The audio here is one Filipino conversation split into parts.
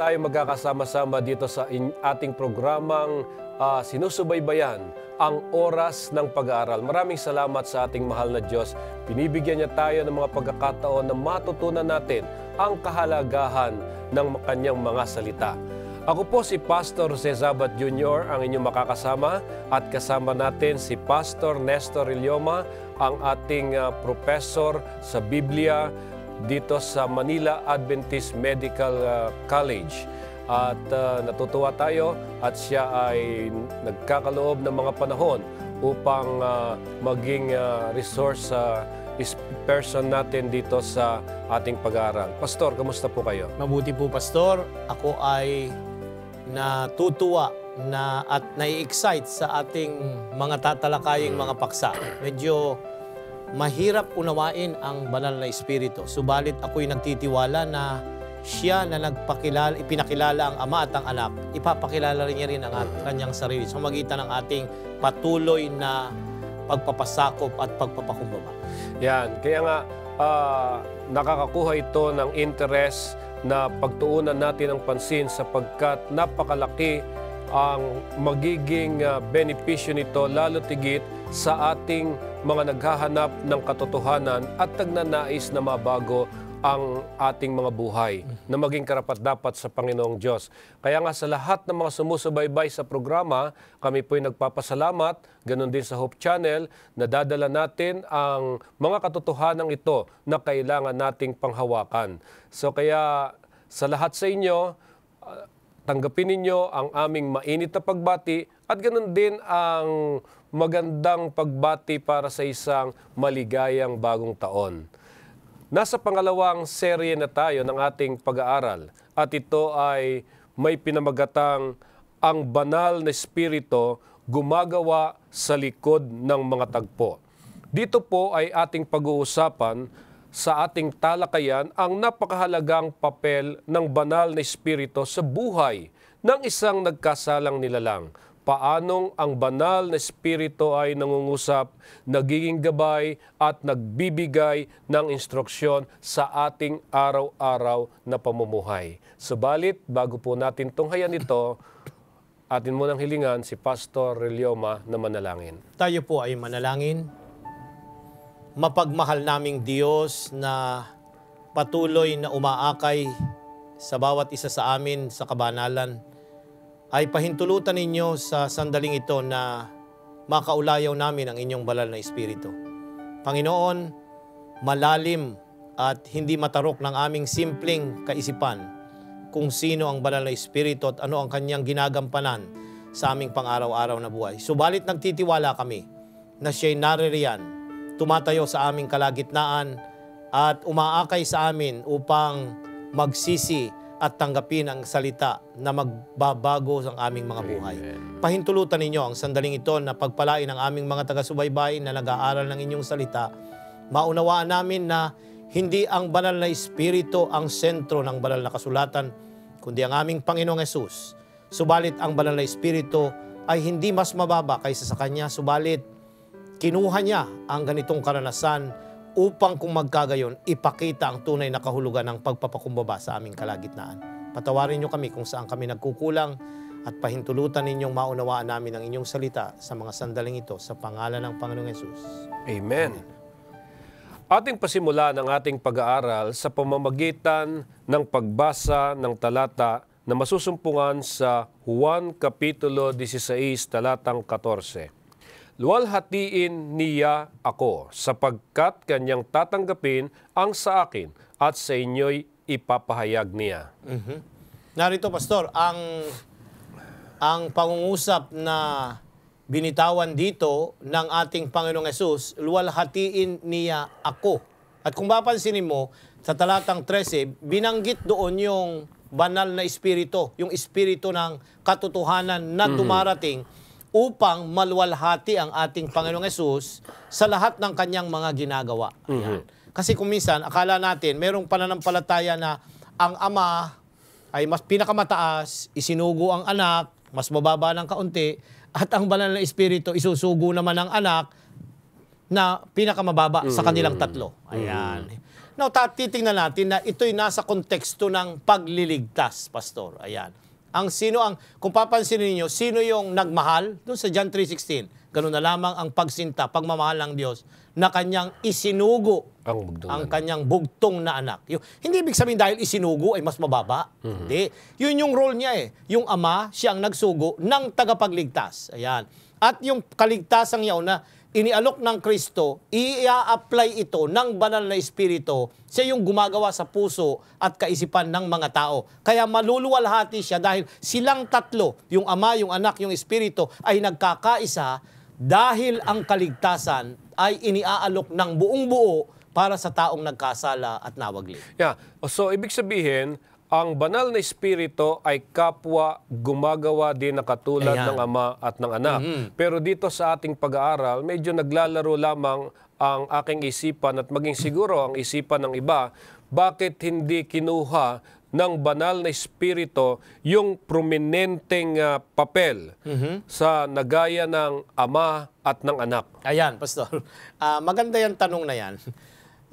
tayo magkakasama-sama dito sa ating programang sinusubaybayan ang oras ng pag-aaral. Maraming salamat sa ating mahal na Diyos. Binibigyan niya tayo ng mga pagkakataon na matutunan natin ang kahalagahan ng kanyang mga salita. Ako po si Pastor Jose Zabat Jr., ang inyong makakasama, at kasama natin si Pastor Nestor Ilioma, ang ating professor sa Biblia dito sa Manila Adventist Medical College. At natutuwa tayo at siya ay nagkakaloob ng mga panahon upang maging resource person natin dito sa ating pag-aaral. Pastor, kamusta po kayo? Mabuti po, Pastor. Ako ay natutuwa at nai-excite sa ating mga tatalakaying mga paksa. Medyo mahirap unawain ang banal na Espiritu. Subalit ako'y nagtitiwala na siya na ipinakilala ang Ama at ang Anak, ipapakilala rin niya rin ang kanyang sarili sa magitan ng ating patuloy na pagpapasakop at pagpapakumbaba. Yan, kaya nga nakakakuha ito ng interest na pagtuunan natin ang pansin sapagkat napakalaki ang magiging benepisyo nito lalo tigit sa ating mga naghahanap ng katotohanan at nagnanais na mabago ang ating mga buhay na maging karapat-dapat sa Panginoong Diyos. Kaya nga sa lahat ng mga sumusubaybay sa programa, kami po'y nagpapasalamat, ganun din sa Hope Channel, na dadala natin ang mga katotohanan ito na kailangan nating panghawakan. So kaya sa lahat sa inyo, tanggapin ninyo ang aming mainit na pagbati at ganun din ang magandang pagbati para sa isang maligayang bagong taon. Nasa pangalawang serye na tayo ng ating pag-aaral at ito ay may pinamagatang ang banal na espiritu gumagawa sa likod ng mga tagpo. Dito po ay ating pag-uusapan sa ating talakayan ang napakahalagang papel ng banal na espiritu sa buhay ng isang nagkasalang nilalang. Paanong ang banal na espiritu ay nangungusap, nagiging gabay at nagbibigay ng instruksyon sa ating araw-araw na pamumuhay. Subalit, bago po natin tunghayan ito, atin munang hilingan si Pastor Ilioma na manalangin. Tayo po ay manalangin. Mapagmahal naming Diyos na patuloy na umaakay sa bawat isa sa amin sa kabanalan, ay pahintulutan ninyo sa sandaling ito na makaulayaw namin ang inyong banal na Espiritu. Panginoon, malalim at hindi matarok ng aming simpleng kaisipan kung sino ang banal na Espiritu at ano ang kanyang ginagampanan sa aming pang-araw-araw na buhay. Subalit nagtitiwala kami na siya'y naririyan, tumatayo sa aming kalagitnaan at umaakay sa amin upang magsisi at tanggapin ang salita na magbabago ang aming mga buhay. Pahintulutan ninyo ang sandaling ito na pagpalain ang aming mga taga-subaybay na nag-aaral ng inyong salita. Maunawaan namin na hindi ang banal na Espiritu ang sentro ng banal na kasulatan, kundi ang aming Panginoong Hesus. Subalit ang banal na Espiritu ay hindi mas mababa kaysa sa Kanya, subalit kinuha niya ang ganitong karanasan upang kung magkagayon, ipakita ang tunay na kahulugan ng pagpapakumbaba sa aming kalagitnaan. Patawarin niyo kami kung saan kami nagkukulang at pahintulutan ninyong maunawaan namin ang inyong salita sa mga sandaling ito sa pangalan ng Panginoong Hesus. Amen. Ating pasimula ng ating pag-aaral sa pamamagitan ng pagbasa ng talata na masusumpungan sa Juan Kapitulo 16, talatang 14. Luwalhatiin niya ako sapagkat kanyang tatanggapin ang sa akin at sa inyo'y ipapahayag niya. Narito, Pastor, ang pangungusap na binitawan dito ng ating Panginoong Hesus, luwalhatiin niya ako. At kung papansinin mo, sa talatang 13, binanggit doon yung banal na espiritu, yung espiritu ng katotohanan na dumarating upang maluwalhati ang ating Panginoong Hesus sa lahat ng kanyang mga ginagawa. Kasi kung minsan, akala natin, merong pananampalataya na ang Ama ay mas pinakamataas, isinugo ang anak, mas mababa ng kaunti, at ang banal na Espiritu isusugo naman ng anak na pinakamababa sa kanilang tatlo. Ayan. Now, titingnan natin na ito'y nasa konteksto ng pagliligtas, Pastor. Ayan. Kung papansinin niyo, sino yung nagmahal? Doon sa John 3:16. Ganun na lamang ang pagsinta, pagmamahal ng Diyos na kanyang isinugo ang kanyang bugtong na anak. Hindi ibig sabihin dahil isinugo ay mas mababa. Hindi. Yun yung role niya eh. Yung ama, siya ang nagsugo ng tagapagligtas. Ayan. At yung kaligtasan niya na inialok ng Kristo, i-apply ito ng banal na Espiritu. Siya yung gumagawa sa puso at kaisipan ng mga tao. Kaya maluluwalhati siya dahil silang tatlo, yung Ama, yung Anak, yung Espiritu, ay nagkakaisa dahil ang kaligtasan ay iniaalok ng buong buo para sa taong nagkasala at nawagli. Yeah. So, ibig sabihin, ang banal na Espiritu ay kapwa gumagawa din na katulad ng Ama at ng Anak. Pero dito sa ating pag-aaral, medyo naglalaro lamang ang aking isipan at maging siguro ang isipan ng iba, bakit hindi kinuha ng banal na Espiritu yung prominenteng papel sa nagaya ng Ama at ng Anak? Ayan, Pastor. Maganda yung tanong na yan.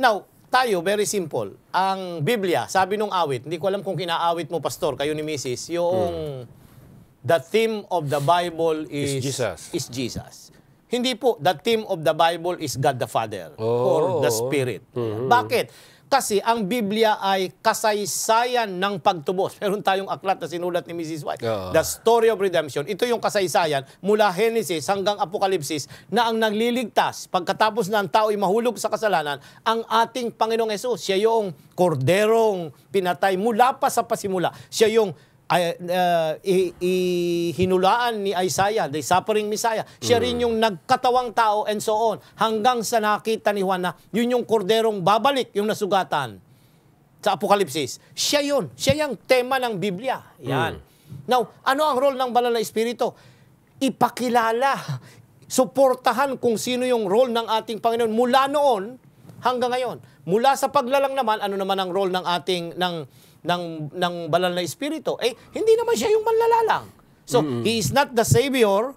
Now, tayo, very simple. Ang Biblia, sabi nung awit, hindi ko alam kung kinaawit mo, Pastor, kayo ni Mrs., yung the theme of the Bible is Jesus. Hindi po, the theme of the Bible is God the Father or the Spirit. Bakit? Kasi ang Biblia ay kasaysayan ng pagtubos. Meron tayong aklat na sinulat ni Mrs. White. The Story of Redemption. Ito yung kasaysayan mula Genesis hanggang Apokalipsis na ang nagliligtas pagkatapos na ang tao ay mahulog sa kasalanan, ang ating Panginoong Hesus. Siya yung korderong pinatay mula pa sa pasimula. Siya yung hinulaan ni Isaiah, the suffering Messiah. Siya rin yung nagkatawang tao and so on. Hanggang sa nakita ni Juan na yun yung korderong babalik, yung nasugatan sa Apokalipsis. Siya yun. Siya yung tema ng Biblia. Yan. Now, ano ang role ng banal na Espiritu? Ipakilala, suportahan kung sino yung role ng ating Panginoon mula noon hanggang ngayon. Mula sa paglalang naman, ano naman ang role ng ating ng banal na Espiritu? Hindi naman siya yung manlalalang. So, He is not the Savior,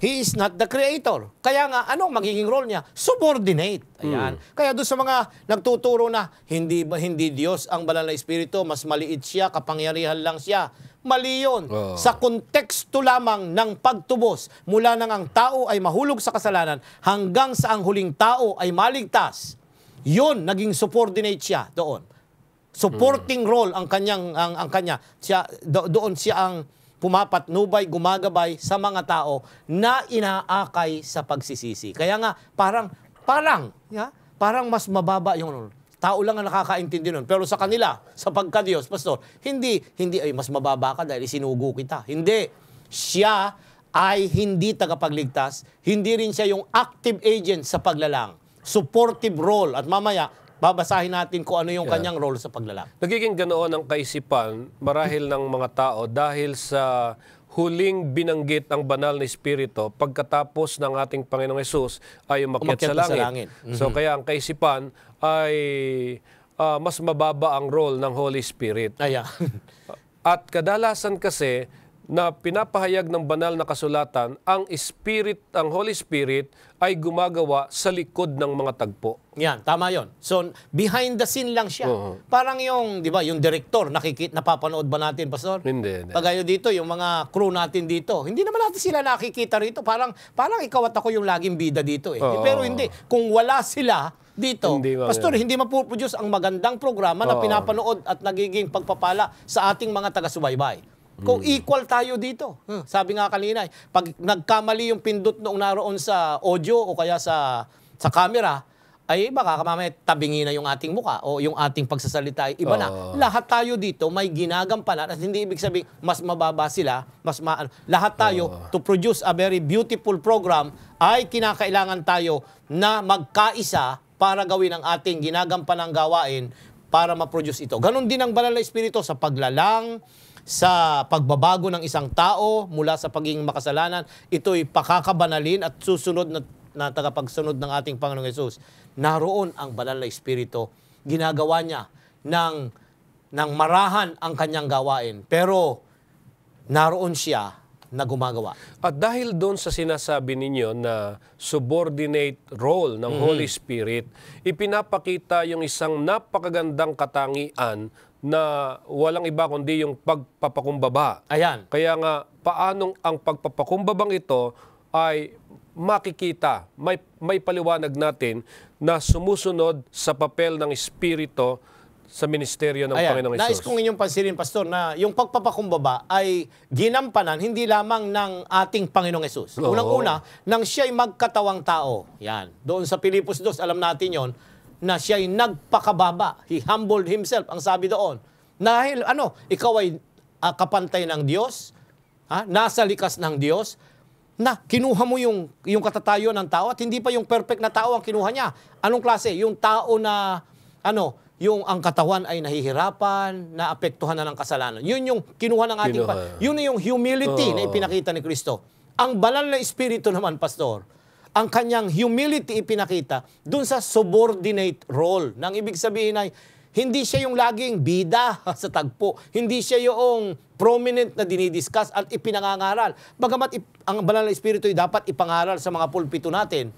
He is not the Creator. Kaya nga, anong magiging role niya? Subordinate. Ayan. Kaya doon sa mga nagtuturo na hindi Diyos ang banal na Espiritu, mas maliit siya, kapangyarihan lang siya. Mali yun. Sa konteksto lamang ng pagtubos, mula nang ang tao ay mahulog sa kasalanan, hanggang sa ang huling tao ay maligtas, yun, naging subordinate siya doon. Supporting role ang kanya. Doon siya ang pumapatnubay, gumagabay sa mga tao na inaakay sa pagsisisi. Kaya nga parang mas mababa yung role. Tao lang ang nakakaintindi nun. Pero sa kanila, sa pagka-Diyos, Pastor, hindi ay mas mababa ka dahil isinugo kita. Hindi. Siya ay hindi tagapagligtas. Hindi rin siya yung active agent sa paglalang. Supportive role. At mamaya, babasahin natin kung ano yung kanyang role sa paglalang. Nagiging ganoon ang kaisipan marahil ng mga tao dahil sa huling binanggit ang banal na Espiritu pagkatapos ng ating Panginoong Hesus ay umakyat sa langit. So kaya ang kaisipan ay mas mababa ang role ng Holy Spirit. Ayan. At kadalasan kasi na pinapahayag ng banal na kasulatan, ang Holy Spirit ay gumagawa sa likod ng mga tagpo. Yan, tama yon. So, behind the scene lang siya. Parang yung, di ba, yung director, napapanood ba natin, Pastor? Hindi. Pagayo dito, yung mga crew natin dito, hindi naman natin sila nakikita rito. Parang ikaw at ako yung laging bida dito eh. Pero hindi. Kung wala sila dito, Pastor, hindi mapuproduce ang magandang programa na pinapanood at nagiging pagpapala sa ating mga taga-subaybay. Kung equal tayo dito. Sabi nga kanina, pag nagkamali yung pindot noong naroon sa audio o kaya sa camera, ay baka mamaya tabingi na yung ating muka o yung ating pagsasalita ay iba na. Lahat tayo dito may ginagampanan at hindi ibig sabihin mas mababa sila, lahat tayo to produce a very beautiful program ay kinakailangan tayo na magkaisa para gawin ang ating ginagampanang gawain para ma-produce ito. Ganon din ang banal na Espiritu sa paglalang, sa pagbabago ng isang tao mula sa pagiging makasalanan. Ito'y pakakabanalin at susunod na tagapagsunod ng ating Panginoong Hesus. Naroon ang banal na Espiritu. Ginagawa niya ng marahan ang kanyang gawain. Pero naroon siya na gumagawa. At dahil doon sa sinasabi ninyo na subordinate role ng Holy Spirit, ipinapakita yung isang napakagandang katangian na walang iba kundi yung pagpapakumbaba. Ayan. Kaya nga, paanong ang pagpapakumbabang ito ay makikita, may paliwanag natin na sumusunod sa papel ng Espiritu sa ministeryo ng Panginoong Nais Hesus. kong inyong pansinin, Pastor, na yung pagpapakumbaba ay ginampanan hindi lamang ng ating Panginoong Hesus. Oo. Unang-una, nang siya'y magkatawang tao. Yan. Doon sa Pilipos 2, alam natin yon na siya'y nagpakababa. He humbled himself, ang sabi doon. Dahil, ikaw ay kapantay ng Diyos, nasa likas ng Diyos, na kinuha mo yung katatayo ng tao at hindi pa yung perfect na tao ang kinuha niya. Anong klase? Yung tao na, yung ang katawan ay nahihirapan, naapektuhan na ng kasalanan. Yun yung kinuha ng ating... Yun yung humility na ipinakita ni Kristo. Ang banal na espiritu naman, Pastor, ang kanyang humility ipinakita dun sa subordinate role. Nang ibig sabihin ay, hindi siya yung laging bida sa tagpo. Hindi siya yung prominent na dinidiscuss at ipinangangaral. Bagamat ang banal na espiritu ay dapat ipangaral sa mga pulpito natin.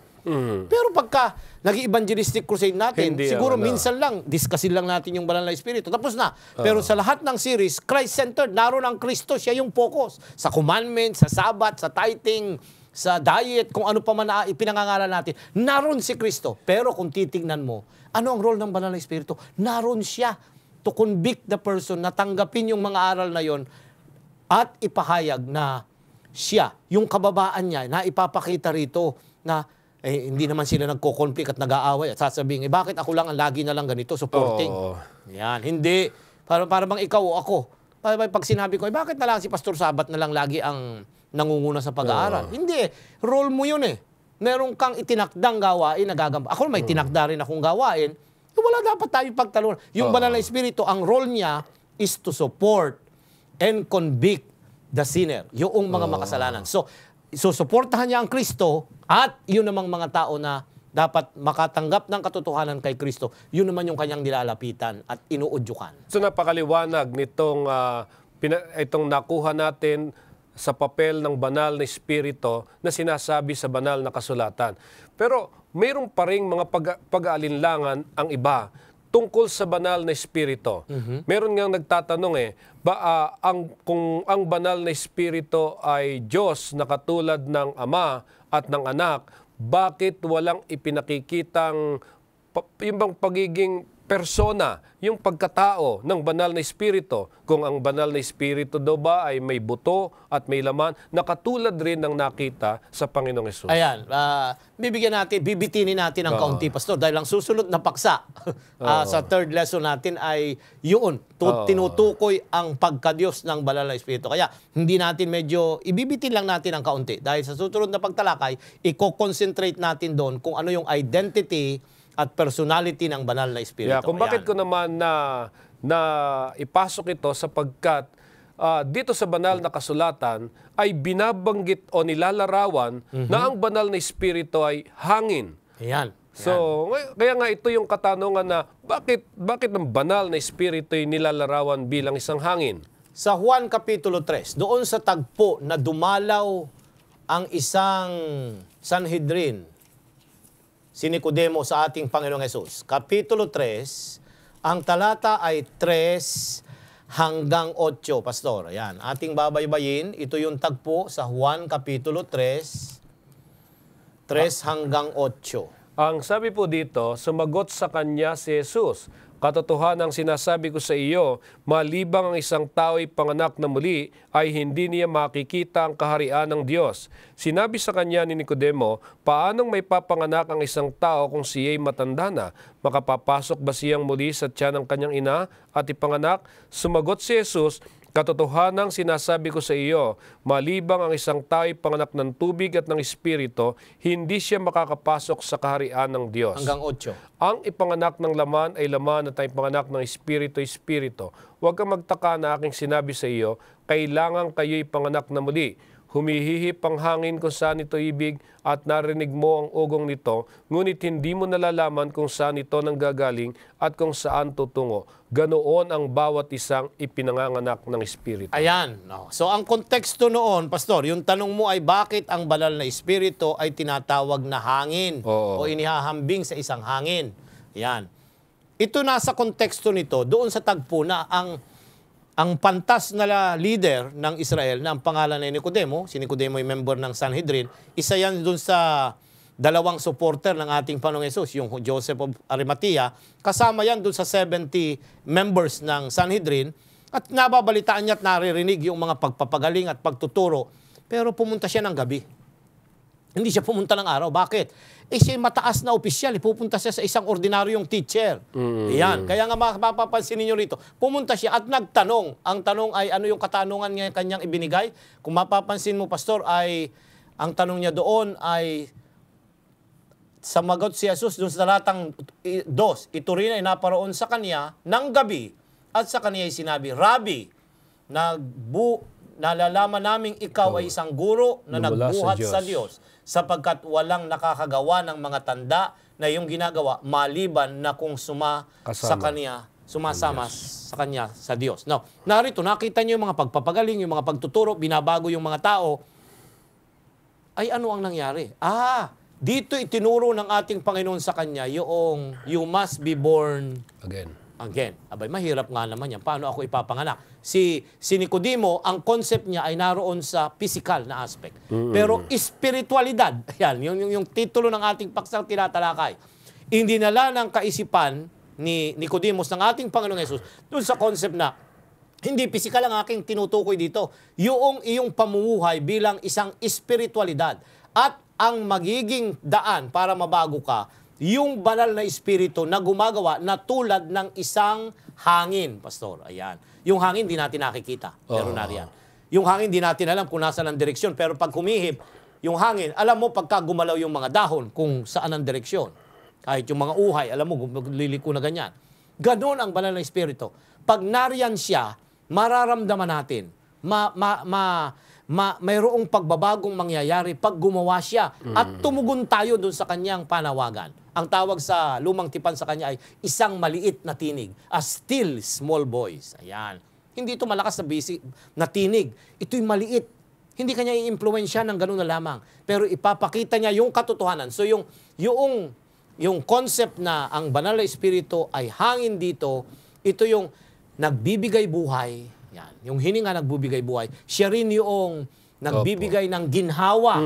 Pero pagka nag-evangelistic crusade natin, Hindi siguro minsan lang, discussin lang natin yung banal na espiritu. Tapos na. Pero sa lahat ng series, Christ-centered, naroon ang Kristo, siya yung focus. Sa commandments, sa Sabbath, sa tithing, sa diet, kung ano pa man na ipinangangaral natin, naroon si Kristo. Pero kung titignan mo, ano ang role ng banal na espiritu? Naroon siya to convict the person na tanggapin yung mga aral na yon at ipahayag na siya, yung kababaan niya, na ipapakita rito na hindi naman sila nagko-conflict at nag-aaway at sasabihin, bakit ako lang ang lagi na lang ganito, supporting? Yan, hindi. Para bang ikaw o ako. Pag sinabi ko, bakit na lang si Pastor Sabat na lang lagi ang nangunguna sa pag-aaral? Hindi. Role mo yun eh. Meron kang itinakdang gawain na gagamba. Ako may tinakda rin akong gawain. Wala dapat tayo pagtalunan. Yung banal na espiritu, ang role niya is to support and convict the sinner. Yung mga makasalanan. So suportahan niya ang Kristo at yun namang mga tao na dapat makatanggap ng katotohanan kay Kristo. Yun naman yung kanyang nilalapitan at inuudyukan. So napakaliwanag nitong itong nakuha natin sa papel ng banal na espiritu na sinasabi sa banal na kasulatan. Pero mayroon pa ring mga pag-aalinlangan ang iba tungkol sa banal na espiritu. Meron ngang nagtatanong kung ang banal na espiritu ay Diyos na katulad ng Ama at ng Anak, bakit walang ipinakikitang yung bang pagiging persona, yung pagkatao ng banal na espiritu? Kung ang banal na espiritu daw ba ay may buto at may laman, nakatulad rin ng nakita sa Panginoong Hesus. Ayan, bibitinin natin ang kaunti, Pastor, dahil ang susunod na paksa sa third lesson natin ay yun, tinutukoy ang pagka-Diyos ng banal na espiritu. Kaya hindi natin ibibitin lang natin ang kaunti. Dahil sa susunod na pagtalakay, i-concentrate natin doon kung ano yung identity at personality ng banal na espiritu. Kung bakit ko naman na ipasok ito sapagkat dito sa banal na kasulatan ay binabanggit o nilalarawan na ang banal na espiritu ay hangin. Ayan. So, kaya nga ito yung katanungan na bakit ang banal na espiritu ay nilalarawan bilang isang hangin? Sa Juan Kapitulo 3, doon sa tagpo na dumalaw ang isang Sanhedrin, si Nicodemo sa ating Panginoong Hesus. Kapitulo 3, ang talata ay 3 hanggang 8, Pastor. Ayan, ating babaybayin. Ito yung tagpo sa Juan Kapitulo 3, 3 hanggang 8. Ang sabi po dito, sumagot sa kanya si Jesus, "Katotohanang sinasabi ko sa iyo, malibang ang isang tao ay panganak na muli, ay hindi niya makikita ang kaharian ng Diyos." Sinabi sa kanya ni Nicodemo, "Paanong may papanganak ang isang tao kung siya'y matanda na? Makapapasok ba siyang muli sa tiyan ng kanyang ina at ipanganak?" Sumagot si Jesus, "Katotohanang sinasabi ko sa iyo, malibang ang isang tao ay panganak ng tubig at ng Espiritu, hindi siya makakapasok sa kaharian ng Diyos." Hanggang 8. Ang ipanganak ng laman ay laman at ang ipanganak ng Espiritu, Espiritu. Huwag kang magtaka na aking sinabi sa iyo, kailangan kayo'y panganak na muli. humihihip ang hangin kung saan ito ibig at narinig mo ang ugong nito, ngunit hindi mo nalalaman kung saan ito nanggagaling at kung saan tutungo. Ganoon ang bawat isang ipinanganganak ng Espiritu. Ayan. No. So ang konteksto noon, Pastor, yung tanong mo ay bakit ang banal na Espiritu ay tinatawag na hangin Oo. o inihahambing sa isang hangin. Ayan. Ito nasa konteksto nito, doon sa tagpo na ang pantas na leader ng Israel na ang pangalan ay Nicodemo, si Nicodemo ay member ng Sanhedrin, isa yan doon sa dalawang supporter ng ating Panginoong Hesus, yung Joseph of Arimathea, kasama yan doon sa 70 members ng Sanhedrin, at nababalitaan niya at naririnig yung mga pagpapagaling at pagtuturo, pero pumunta siya ng gabi. Hindi siya pumunta ng araw. Bakit? Siya mataas na opisyal. Pupunta siya sa isang ordinaryong teacher. Ayan. Kaya nga mapapansin ninyo rito, pumunta siya at nagtanong. Ang tanong ay ano yung katanungan niya kanyang ibinigay? Kung mapapansin mo, Pastor, ay ang tanong niya doon ay samagot si Jesus doon sa talatang 2. Ito rin ay naparoon sa kanya ng gabi at sa kanya ay sinabi, Rabbi, nalalaman naming ikaw ay isang guro na Lumula nagbuhat sa sa Diyos sapagkat walang nakakagawa ng mga tanda na iyong ginagawa maliban na kung sumasama sa kanya sa Diyos. Now, narito, nakita niyo yung mga pagpapagaling, yung mga pagtuturo, binabago yung mga tao. Ay ano ang nangyari? Dito itinuro ng ating Panginoon sa kanya yung you must be born again. Abay, mahirap nga naman yan. Paano ako ipapanganak? Si Nicodemo, ang concept niya ay naroon sa physical na aspect. Pero espiritualidad, yan, yung titulo ng ating paksang tinatalakay, hindi nala ng kaisipan ni Nicodemos ng ating Panginoong Hesus doon sa concept na hindi physical ang aking tinutukoy dito. Yung iyong pamumuhay bilang isang espiritualidad at ang magiging daan para mabago ka, yung banal na espiritu na gumagawa na tulad ng isang hangin, Pastor. Ayan. Yung hangin, di natin nakikita. Pero nariyan. Yung hangin, di natin alam kung nasa ng direksyon. Pero pag humihip, yung hangin, alam mo pagka gumalaw yung mga dahon kung saan ang direksyon. Kahit yung mga uhay, alam mo, liliko na ganyan. Ganon ang banal na espiritu. Pag nariyan siya, mararamdaman natin. Mayroong pagbabagong mangyayari pag gumawa siya at tumugon tayo dun sa kanyang panawagan. Ang tawag sa lumang tipan sa kanya ay isang maliit na tinig, a still small voice. Ayan. Hindi ito malakas na tinig. Ito'y maliit. Hindi kanya i-impluwensya ng gano'n na lamang. Pero ipapakita niya yung katotohanan. So yung concept na ang banal na espiritu ay hangin dito, ito yung nagbibigay buhay. Yan. Yung hininga nagbibigay buhay. Siya rin yung nagbibigay ng ginhawa.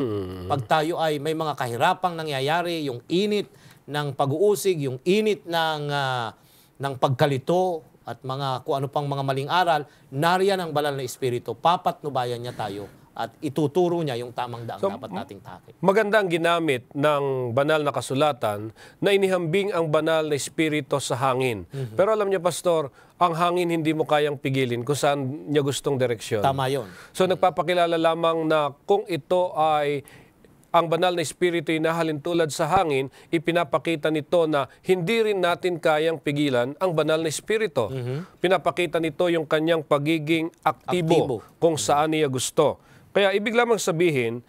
Pag tayo ay may mga kahirapang nangyayari, yung init ng pag-uusig, yung init ng pagkalito at mga kung ano pang mga maling aral, nariyan ang banal na espiritu. Papatnubayan niya tayo at ituturo niya yung tamang daang dapat nating takip. Maganda ang ginamit ng banal na kasulatan na inihambing ang banal na espiritu sa hangin. Pero alam niyo, Pastor, ang hangin hindi mo kayang pigilin kung saan niya gustong direksyon. Tama yun. So nagpapakilala lamang na kung ito ay ang banal na espiritu ay nahalintulad sa hangin, ipinapakita nito na hindi rin natin kayang pigilan ang banal na espiritu. Pinapakita nito yung kanyang pagiging aktibo kung saan niya gusto. Kaya ibig lamang sabihin,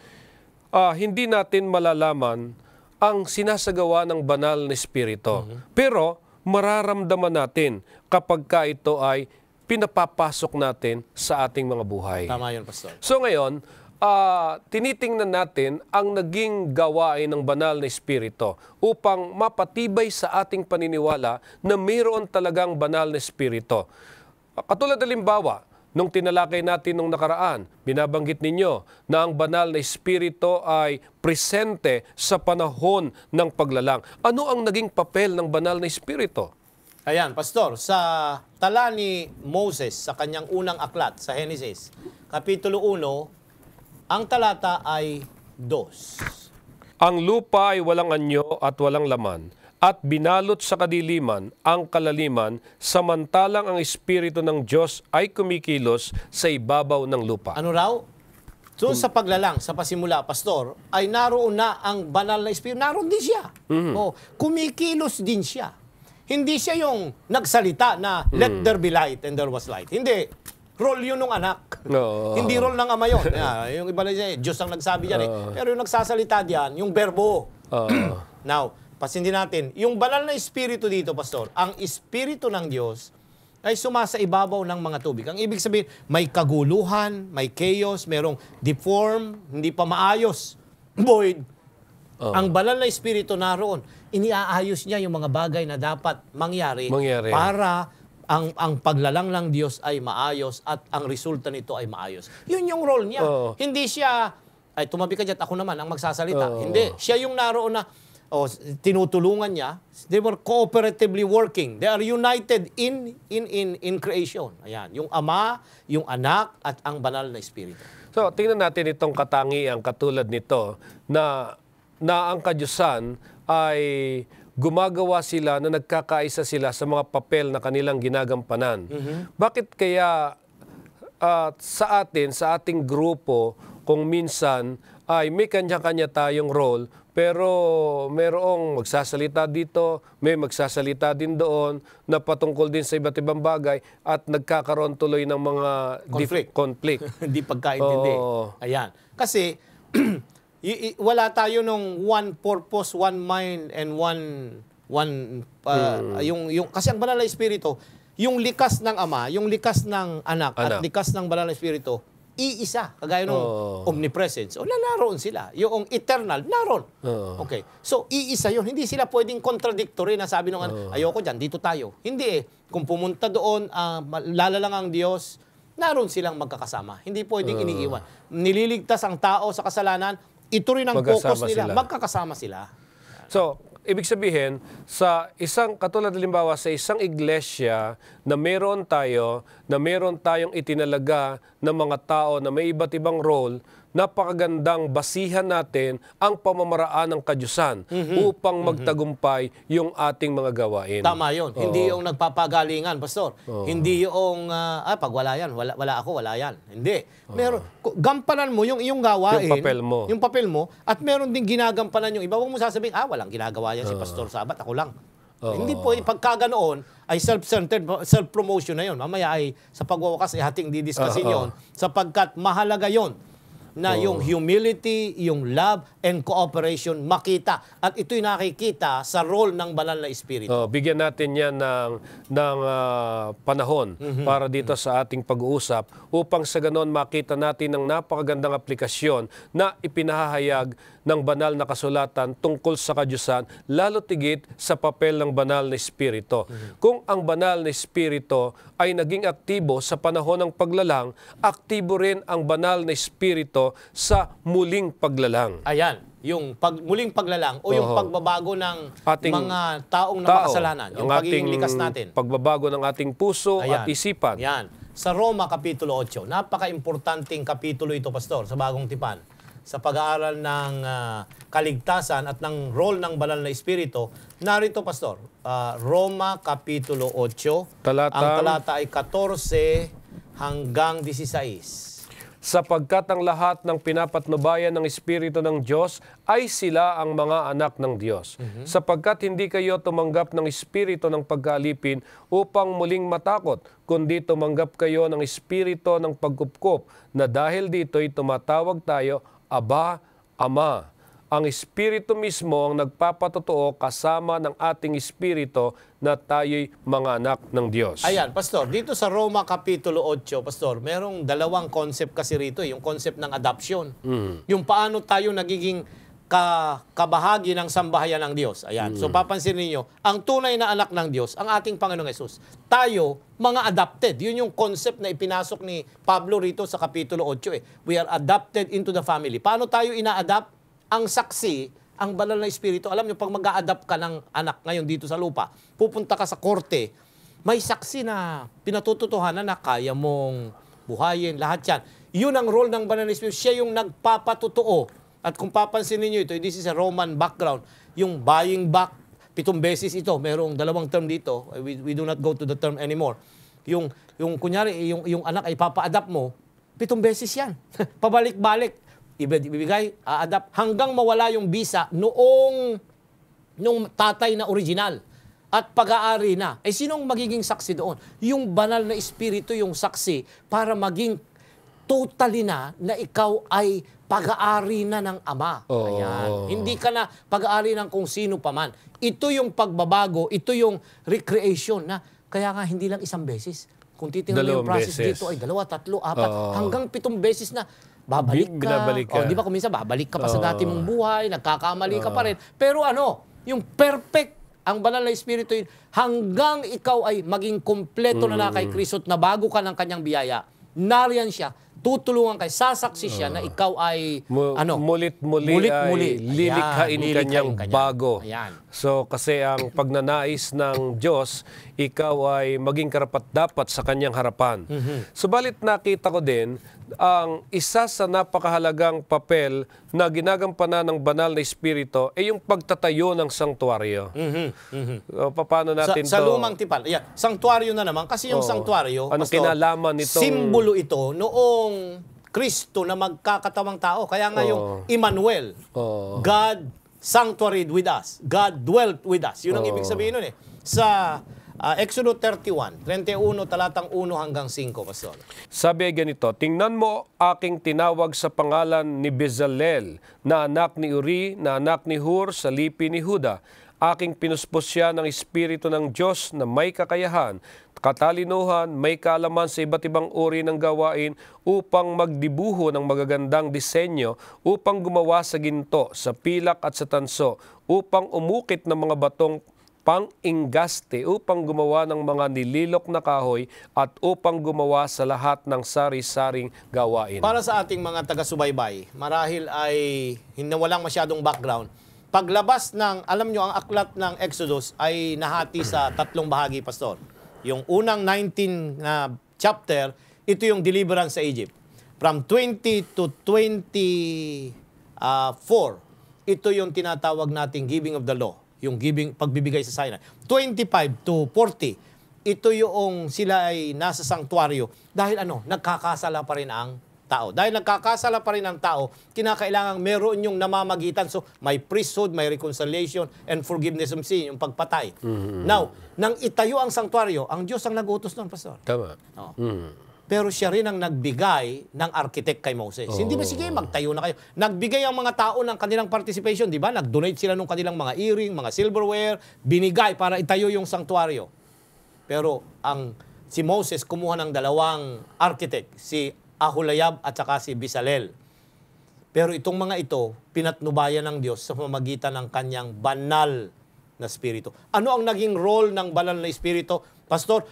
hindi natin malalaman ang sinasagawa ng banal na espiritu. Pero mararamdaman natin kapag ka ito ay pinapapasok natin sa ating mga buhay. Tama yun, Pastor. So ngayon, tinitingnan natin ang naging gawain ng banal na espiritu upang mapatibay sa ating paniniwala na mayroon talagang banal na espiritu. Katulad halimbawa, nung tinalakay natin nung nakaraan, binabanggit ninyo na ang banal na espiritu ay presente sa panahon ng paglalang. Ano ang naging papel ng banal na espiritu? Ayan, Pastor, sa tala ni Moses sa kanyang unang aklat sa Genesis, Kapitulo 1, ang talata ay 2. Ang lupa ay walang anyo at walang laman, at binalot sa kadiliman ang kalaliman, samantalang ang Espiritu ng Diyos ay kumikilos sa ibabaw ng lupa. Ano raw? So sa paglalang, sa pasimula, Pastor, ay naroon na ang banal na Espiritu. Naroon din siya. Kumikilos din siya. Hindi siya yung nagsalita na let there be light and there was light. Hindi. role yun ng anak. Oo. Hindi role ng ama yun. Yung iba na siya, Diyos ang nagsabi dyan eh. Pero yung nagsasalita diyan, yung verbo. Now, pasindin natin, yung banal na espiritu dito, Pastor, ang espiritu ng Diyos ay sumasa ibabaw ng mga tubig. Ang ibig sabihin, may kaguluhan, may chaos, merong deform, hindi pa maayos, void. Ang banal na espiritu naroon, iniaayos niya yung mga bagay na dapat mangyari. Para ang paglalang ng Diyos ay maayos at ang resulta nito ay maayos. Yun yung role niya. Hindi siya, ay tumabi ka dyan, ako naman ang magsasalita. Hindi. Siya yung naroon na, tinutulungan niya. They were cooperatively working. They are united in creation. Ayan. Yung Ama, yung Anak, at ang banal na Espiritu. So, tingnan natin itong katangian katulad nito na ang kadyusan ay gumagawa sila na nagkakaisa sila sa mga papel na kanilang ginagampanan. Bakit kaya sa ating grupo, kung minsan ay may kanya-kanya tayong role, pero mayroong magsasalita dito, may magsasalita din doon na patungkol din sa iba't ibang bagay at nagkakaroon tuloy ng mga conflict. Hindi pagkaintindi. Ayan. Kasi wala tayo nung one purpose, one mind, and kasi ang banal na espiritu, yung likas ng Ama, yung likas ng anak. At likas ng banal na espiritu, iisa, kagaya ng omnipresence. O naroon sila. Yung eternal, naroon. Okay. So, iisa yun. Hindi sila pwedeng contradictory na sabi nung ayoko dyan, dito tayo. Hindi eh. Kung pumunta doon, lalalang ang Diyos, naroon silang magkakasama. Hindi pwedeng iniiwan. Nililigtas ang tao sa kasalanan, ito rin ang focus nila. Magkakasama sila. So, ibig sabihin, katulad halimbawa sa isang iglesia na meron tayong itinalaga ng mga tao na may iba't ibang role, napakagandang basihan natin ang pamamaraan ng kadyusan upang magtagumpay yung ating mga gawain. Tama yun. Hindi yung nagpapagalingan, Pastor. Hindi yung, pag wala yan, wala ako, wala yan. Hindi. Meron, gampanan mo yung iyong gawain. Yung papel mo. At meron din ginagampanan yung iba. Huwag mo sasabihin, walang ginagawa yan si Pastor Sabat, ako lang. Hindi po, pagkaganoon, ay self-centered, self-promotion na yun. Mamaya ay sa pagwawakas, hating didiscusin yun. Sapagkat mahalaga yun na yung humility, yung love, and cooperation makita. At ito'y nakikita sa role ng banal na espiritu. Bigyan natin yan ng panahon para dito sa ating pag-uusap upang sa ganon makita natin ang napakagandang aplikasyon na ipinahahayag ng banal na kasulatan tungkol sa kadyusan, lalo tigit sa papel ng banal na espiritu. Kung ang banal na espiritu ay naging aktibo sa panahon ng paglalang, aktibo rin ang banal na espiritu sa muling paglalang. Ayan, yung muling paglalang o yung pagbabago ng mga taong napakasalanan, yung pagiging likas natin. Pagbabago ng ating puso at isipan. Yan. Sa Roma Kapitulo 8, napaka-importanting kapitulo ito, Pastor, sa Bagong Tipan. Sa pag-aaral ng kaligtasan at ng role ng banal na espiritu, narito, Pastor, Roma Kapitulo 8, ang talata ay 14 hanggang 16. Sapagkat ang lahat ng pinapatnubayan ng Espiritu ng Diyos ay sila ang mga anak ng Diyos. Sapagkat hindi kayo tumanggap ng Espiritu ng pagkaalipin upang muling matakot, kundi tumanggap kayo ng Espiritu ng pagkupkup, na dahil dito'y tumatawag tayo, Aba, Ama. Ang Espiritu mismo ang nagpapatotoo kasama ng ating Espiritu na tayo'y mga anak ng Diyos. Ayan, Pastor, dito sa Roma Kapitulo 8, Pastor, merong dalawang concept kasi rito, yung concept ng adoption. Yung paano tayo nagiging kabahagi ng sambahayan ng Diyos. Ayan, so papansin niyo, ang tunay na anak ng Diyos, ang ating Panginoong Hesus. Tayo, mga adopted. Yun yung concept na ipinasok ni Pablo rito sa Kapitulo 8. We are adopted into the family. Paano tayo ina-adapt? Ang saksi, ang banal na espiritu, alam nyo, pag mag-a-adapt ka ng anak ngayon dito sa lupa, pupunta ka sa korte, may saksi na pinatututuhanan na kaya mong buhayin, lahat yan. Yun ang role ng banal na espiritu. Siya yung nagpapatutuo. At kung papansin niyo ito, this is a Roman background. Yung buying back, 7 beses ito. Merong 2 term dito. We do not go to the term anymore. Yung kunyari, yung anak ay papa-adapt mo, 7 beses yan. Pabalik-balik. Ibigay, adapt hanggang mawala yung visa nung tatay na original. at pag-aari na. Eh sinong magiging saksi doon? Yung banal na espiritu yung saksi para maging totally na ikaw ay pag-aari na ng Ama. Ayan. Hindi ka na pag-aari ng kung sino paman. Ito yung pagbabago, ito yung recreation na kaya nga hindi lang isang beses. Kung titingnan mo yung process dito ay 2, 3, 4, hanggang 7 beses na babalik ka. Binabalik ka. Di ba kung minsan babalik ka pa sa dati mong buhay, nagkakamali ka pa rin. Pero yung perfect ang banal na espiritu yun, hanggang ikaw ay maging kompleto na kay Kristo at nabago ka ng kanyang biyaya. Nariyan siya, tutulungan kay sasaksi siya na ikaw ay mulit-muli ay lilikhain kanyang bago. Ayan. So kasi ang pagnanais ng Diyos, ikaw ay maging karapat-dapat sa kanyang harapan. Subalit nakita ko din ang isa sa napakahalagang papel na ginagampanan ng banal na espiritu ay yung pagtatayo ng sanktuaryo. So, paano natin sa lumang tipan. Yeah, sanktuaryo na naman kasi yung sanktuaryo, anong kinalaman nitong simbolo ito noong Kristo na magkakatawang tao. Kaya nga yung Emmanuel, God sanctuaried with us. God dwelt with us. Yun ang ibig sabihin nun eh. Sa Exodus 31 talatang 1 hanggang 5, Pastor. Sabi ay ganito, tingnan mo aking tinawag sa pangalan ni Bezalel, na anak ni Uri, na anak ni Hur, sa lipi ni Huda. Aking pinuspos siya ng Espiritu ng Diyos na may kakayahan, katalinuhan, may kaalaman sa iba't ibang uri ng gawain upang magdibuho ng magagandang disenyo, upang gumawa sa ginto, sa pilak at sa tanso, upang umukit ng mga batong pang-inggaste, upang gumawa ng mga nililok na kahoy at upang gumawa sa lahat ng sari-saring gawain. Para sa ating mga taga-subaybay, marahil ay walang masyadong background. Paglabas ng, alam nyo, ang aklat ng Exodus ay nahati sa 3 bahagi, Pastor. Yung unang 19 na chapter, ito yung deliverance sa Egypt. From 20 to 24, ito yung tinatawag nating giving of the law. Yung pagbibigay sa Sinai. 25 to 40, ito yung sila ay nasa sanktuaryo. Dahil nagkakasala pa rin ang tao. Dahil nagkakasala pa rin ang tao, kinakailangan meron yung namamagitan. So, may priesthood, may reconciliation, and forgiveness of sin, yung pagpatay. Now, nang itayo ang sanktuaryo, ang Diyos ang nag-utos nun, Pastor. Tama. Pero siya rin ang nagbigay ng architect kay Moses. Hindi ba sige, magtayo na kayo. Nagbigay ang mga tao ng kanilang participation, di ba? Nag-donate sila ng kanilang mga earring, mga silverware, binigay para itayo yung sanktuaryo. Pero si Moses kumuha ng 2 architect, si Aholayab at saka si Bezalel. Pero itong mga ito, pinatnubayan ng Diyos sa pamamagitan ng kanyang banal na espiritu. Ano ang naging role ng banal na espiritu? Pastor,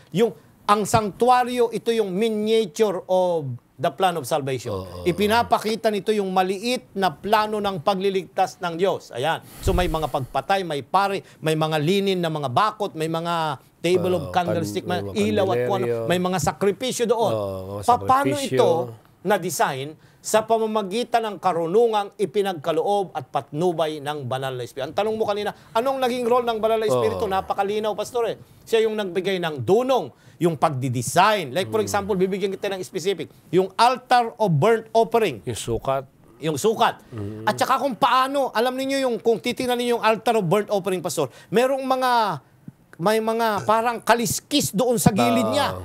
ang sanktuaryo, ito yung miniature of the plan of salvation. Ipinapakita nito yung maliit na plano ng pagliligtas ng Diyos. Ayan. So may mga pagpatay, may pare, may mga linin na mga bakot, may mga table of candlestick, may ilaw at kung ano, may mga sakripisyo doon. Paano ito na-design sa pamamagitan ng karunungang ipinagkaloob at patnubay ng banal na espiritu? Ang tanong mo kanina, anong naging role ng banal na espiritu? Napakalinaw, Pastor. Siya yung nagbigay ng dunong, yung pagdidesign. Like for example, bibigyan kita ng specific, yung altar of burnt offering. Yung sukat. Yung sukat. At saka kung paano, alam niyo kung titingnan niyo yung altar of burnt offering, Pastor, may mga parang kaliskis doon sa gilid niya.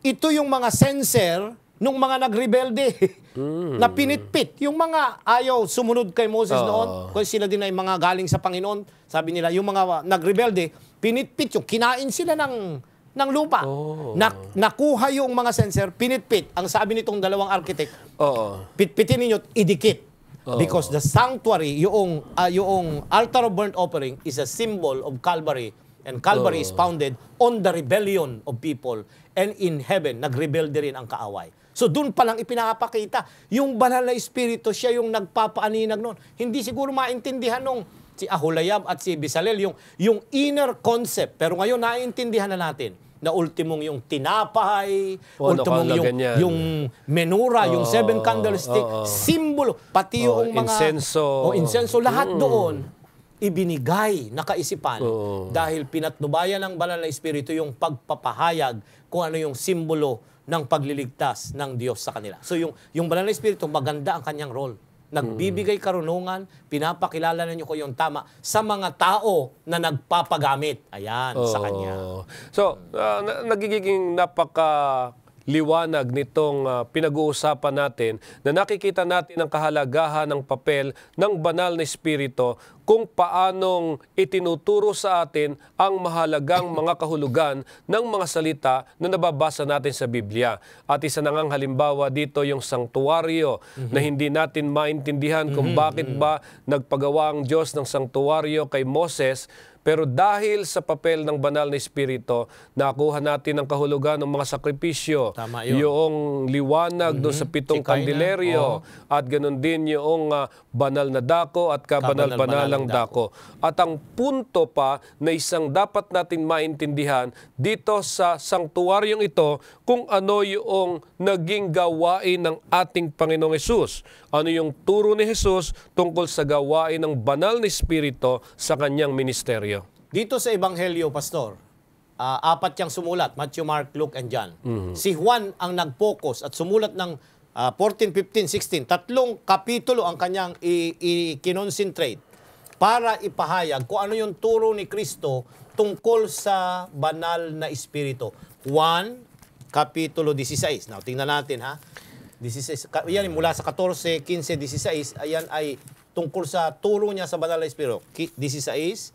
Ito yung mga censer nung mga nagrebelde na pinitpit. Yung mga ayaw sumunod kay Moses noon, kasi sila din ay mga galing sa Panginoon, sabi nila, yung mga nagrebelde, pinitpit yung kinain sila ng lupa. Nakuha yung mga censer, pinitpit. Ang sabi nitong 2 architect, pitpitin ninyo, idikit. Because the sanctuary, yung altar of burnt offering is a symbol of Calvary. And Calvary is founded on the rebellion of people. And in heaven, nagrebelde rin ang kaaway. So doon pa lang ipinapakita, yung banal na espiritu, siya yung nagpapaaninag noon. Hindi siguro maintindihan nung si Aholayab at si Bezalel yung inner concept. Pero ngayon, naiintindihan na natin na ultimong yung tinapay, ultimong yung menura, yung 7 candlestick, simbolo, pati yung mga insenso, lahat doon ibinigay na kaisipan dahil pinatnubayan ng banal na espiritu yung pagpapahayag kung ano yung simbolo ng pagliligtas ng Diyos sa kanila. So yung banal na espiritu, maganda ang kanyang role nagbibigay karunungan, pinapakilala ninyo ko yung tama sa mga tao na nagpapagamit. Ayan, sa Kanya. So, nagiging napaka-liwanag nitong pinag-uusapan natin na nakikita natin ang kahalagahan ng papel ng banal na Espiritu kung paanong itinuturo sa atin ang mahalagang mga kahulugan ng mga salita na nababasa natin sa Biblia. At isa na ngang halimbawa dito yung sanktuaryo na hindi natin maintindihan kung bakit ba nagpagawa ang Diyos ng sanktuaryo kay Moses. Pero dahil sa papel ng banal na Espiritu, nakuha natin ang kahulugan ng mga sakripisyo, Tama yun. yung liwanag doon sa 7 kandileryo, at ganun din yung banal na dako at kabanal-banalang dako. At ang punto pa na isang dapat natin maintindihan dito sa sanktuaryong ito, kung ano yung naging gawain ng ating Panginoong Hesus. Ano yung turo ni Hesus tungkol sa gawain ng banal na Espiritu sa kanyang ministeryo. Dito sa Ebanghelyo, Pastor, 4 yang sumulat, Matthew, Mark, Luke, and John. Si Juan ang nag-focus at sumulat ng 14, 15, 16. 3 kapitulo ang kanyang i-concentrate para ipahayag kung ano yung turo ni Kristo tungkol sa banal na Espiritu. 1, kapitulo 16. Now, tingnan natin, ha? 16, yan, mula sa 14, 15, 16, ayan ay tungkol sa turo niya sa banal na Espiritu. 16,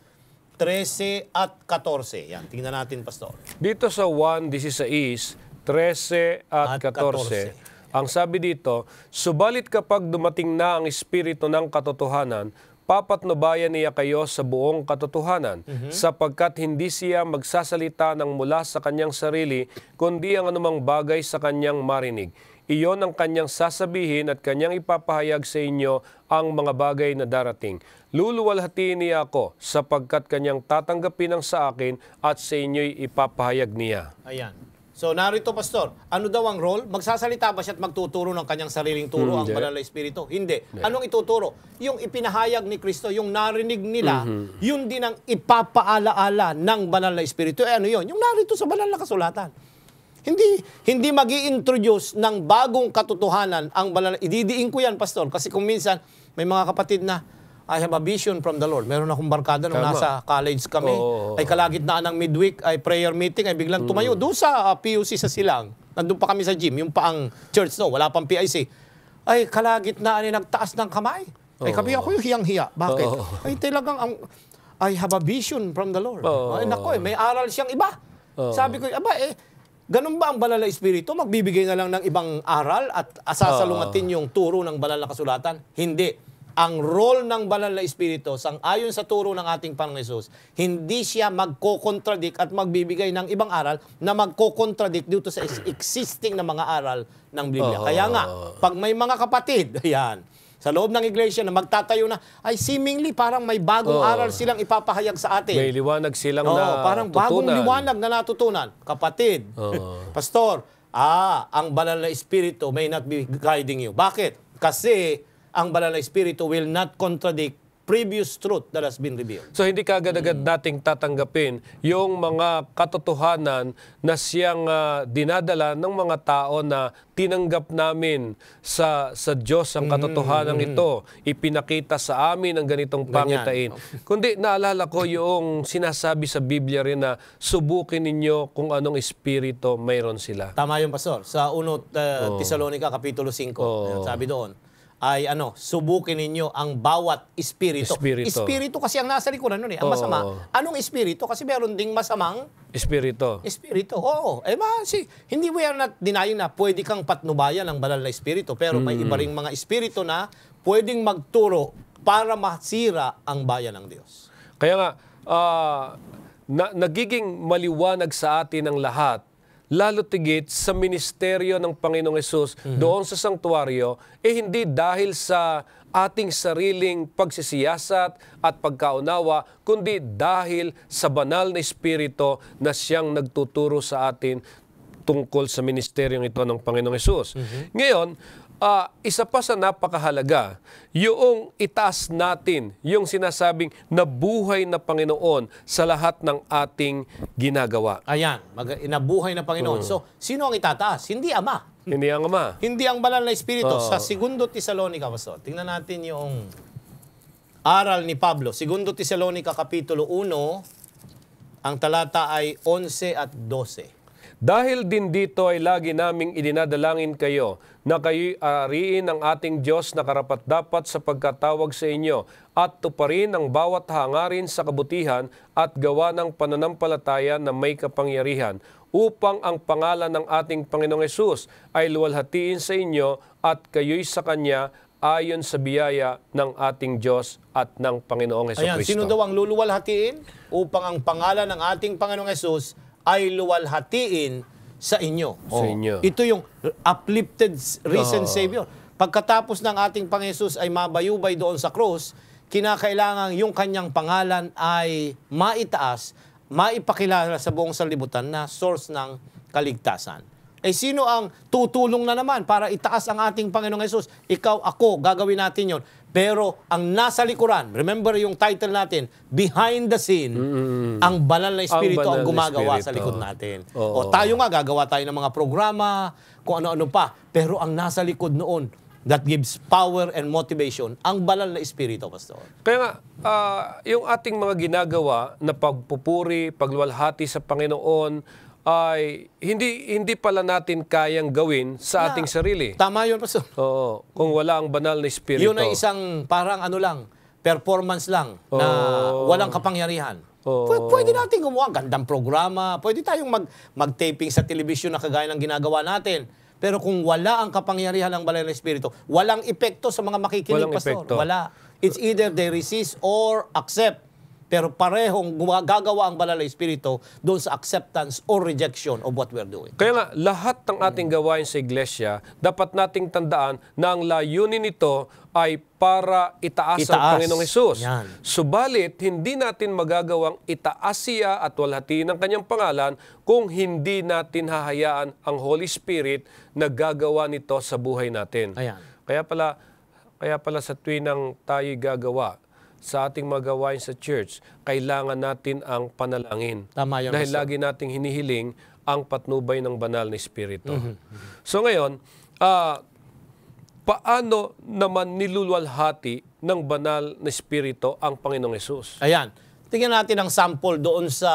13 at 14. Yan, tingnan natin, Pastor. Dito sa 1:16, 13 at 14, ang sabi dito, subalit kapag dumating na ang Espiritu ng katotohanan, papatnubayan niya kayo sa buong katotohanan, sapagkat hindi siya magsasalita ng mula sa kanyang sarili, kundi ang anumang bagay sa kanyang marinig. Iyon ang kanyang sasabihin at kanyang ipapahayag sa inyo ang mga bagay na darating. Luluwalhatiin niya ako sapagkat kanyang tatanggapin ang sa akin at sa inyo'y ipapahayag niya. Ayan. So narito, Pastor, ano daw ang role? Magsasalita ba siya at magtuturo ng kanyang sariling turo ang banal na Espiritu? Hindi. Anong ituturo? Yung ipinahayag ni Kristo, yung narinig nila, yun din ang ipapaalaala ng banal na Espiritu. Ano yun? Yung narito sa banal na kasulatan. Hindi magi-introduce ng bagong katotohanan ang banal. Ididiin ko yan, Pastor, kasi kung minsan may mga kapatid na I have a vision from the Lord. Meron akong barkada nung nasa college kami. Ay kalagitnaan ng midweek, ay prayer meeting, ay biglang tumayo. Doon sa PUC sa Silang, nandun pa kami sa gym, yung paang church, no, wala pang PIC. Ay kalagitnaan ay nagtaas ng kamay. Ay kami ako yung hiyang-hiya. Bakit? Ay talagang I have a vision from the Lord. Ay nako, may aral siyang iba. Sabi ko, ganun ba ang banal na Espiritu? Magbibigay na lang ng ibang aral at sasalungatin yung turo ng banal na kasulatan? Hindi. Ang role ng banal na Espiritu, sang-ayon sa turo ng ating Panginoong Hesus, hindi siya magko-contradict at magbibigay ng ibang aral na magko-contradict dito sa existing na mga aral ng Biblia. Kaya nga, pag may mga kapatid, ayan, sa loob ng iglesia na magtatayo na, ay seemingly parang may bagong aral silang ipapahayag sa atin. May liwanag silang parang bagong liwanag na natutunan. Kapatid, Pastor, ang banal na Espiritu may not be guiding you. Bakit? Kasi ang banal na Espiritu will not contradict previous truth that has been revealed. So hindi kaagad-agad nating tatanggapin yung mga katotohanan na siyang dinadala ng mga tao na tinanggap namin sa Diyos ang katotohanan ito. Ipinakita sa amin ang ganitong pangitain. Kundi naalala ko yung sinasabi sa Biblia rin na subukin ninyo kung anong espiritu mayroon sila. Tama yung Pastor. Sa 1 Tesalonica, Kapitulo 5, sabi doon, ay subukin ninyo ang bawat espiritu. Espiritu kasi ang nasa likuran nun ang masama. Anong espiritu? Kasi meron ding masamang espiritu. Oo. Hindi mo yan denying na pwede kang patnubayan ng banal na espiritu, pero may iba ring mga espiritu na pwedeng magturo para masira ang bayan ng Diyos. Kaya nga, nagiging maliwanag sa atin ang lahat, lalo tigit sa ministeryo ng Panginoong Hesus doon sa sanktuaryo, hindi dahil sa ating sariling pagsisiyasat at pagkaunawa, kundi dahil sa banal na Espiritu na siyang nagtuturo sa atin tungkol sa ministeryong ito ng Panginoong Hesus. Ngayon, isa pa sa napakahalaga, yung itaas natin, yung sinasabing nabuhay na Panginoon sa lahat ng ating ginagawa. Ayan, nabuhay na Panginoon. So, sino ang itataas? Hindi Ama. Hindi ang Ama. Hindi ang banal na Espiritu. Oo. Sa 2 Tesalonica, Pastor, tingnan natin yung aral ni Pablo. 2 Tesalonica, Kapitulo 1, ang talata ay 11 at 12. Dahil din dito ay lagi naming idinadalangin kayo na kayo'y ariin ng ating Diyos na karapat-dapat sa pagkatawag sa inyo at tuparin ang bawat hangarin sa kabutihan at gawa ng pananampalataya na may kapangyarihan upang ang pangalan ng ating Panginoong Hesus ay luwalhatiin sa inyo at kayo'y sa Kanya ayon sa biyaya ng ating Diyos at ng Panginoong Ayan, Hesukristo. sino daw ang luluwalhatiin? Upang ang pangalan ng ating Panginoong Hesus ay luwalhatiin sa inyo. Sa inyo. Ito yung uplifted risen Savior. Pagkatapos ng ating Panginoong Hesus ay mabayubay doon sa krus, kinakailangan yung kanyang pangalan ay maitaas, maipakilala sa buong sanlibutan na source ng kaligtasan. Eh sino ang tutulong na naman para itaas ang ating Panginoong Hesus? Ikaw, ako, gagawin natin yon. Pero ang nasa likuran, remember yung title natin, Behind the Scene, ang banal na Espiritu ang banal na gumagawa sa Espiritu. likod natin. O Oo. tayo nga, gagawa tayo ng mga programa, kung ano-ano pa. Pero ang nasa likod noon, that gives power and motivation, ang banal na Espiritu, Pastor. Kaya nga, yung ating mga ginagawa na pagpupuri, pagluwalhati sa Panginoon ay hindi pala natin kayang gawin sa ating sarili. Tama yun, Pastor. Oo, kung wala ang banal na Espiritu. Yun ay isang parang ano lang, performance lang na walang kapangyarihan. Pwede natin gumawa gandang programa, pwede tayong mag-taping sa television na kagaya ng ginagawa natin. Pero kung wala ang kapangyarihan ng banal na Espiritu, walang epekto sa mga makikinig, Walang Pastor. epekto. Wala. It's either they resist or accept. Pero parehong gagawa ang banal na Espiritu doon sa acceptance or rejection of what we're doing. Kaya nga, lahat ng ating gawain sa iglesia, dapat nating tandaan na ang layunin nito ay para itaas ang Panginoong Hesus. Yan. Subalit, hindi natin magagawang itaas siya at walhatiin ang kanyang pangalan kung hindi natin hahayaan ang Holy Spirit na gagawa nito sa buhay natin. Ayan. Kaya pala sa tuwing tayo'y gagawa sa ating mga gawain sa church, kailangan natin ang panalangin. Tama yun, Dahil Pastor. lagi nating hinihiling ang patnubay ng banal na Espiritu. So ngayon, paano naman niluluwalhati ng banal na Espiritu ang Panginoong Hesus? Ayan. Tingnan natin ang sample doon sa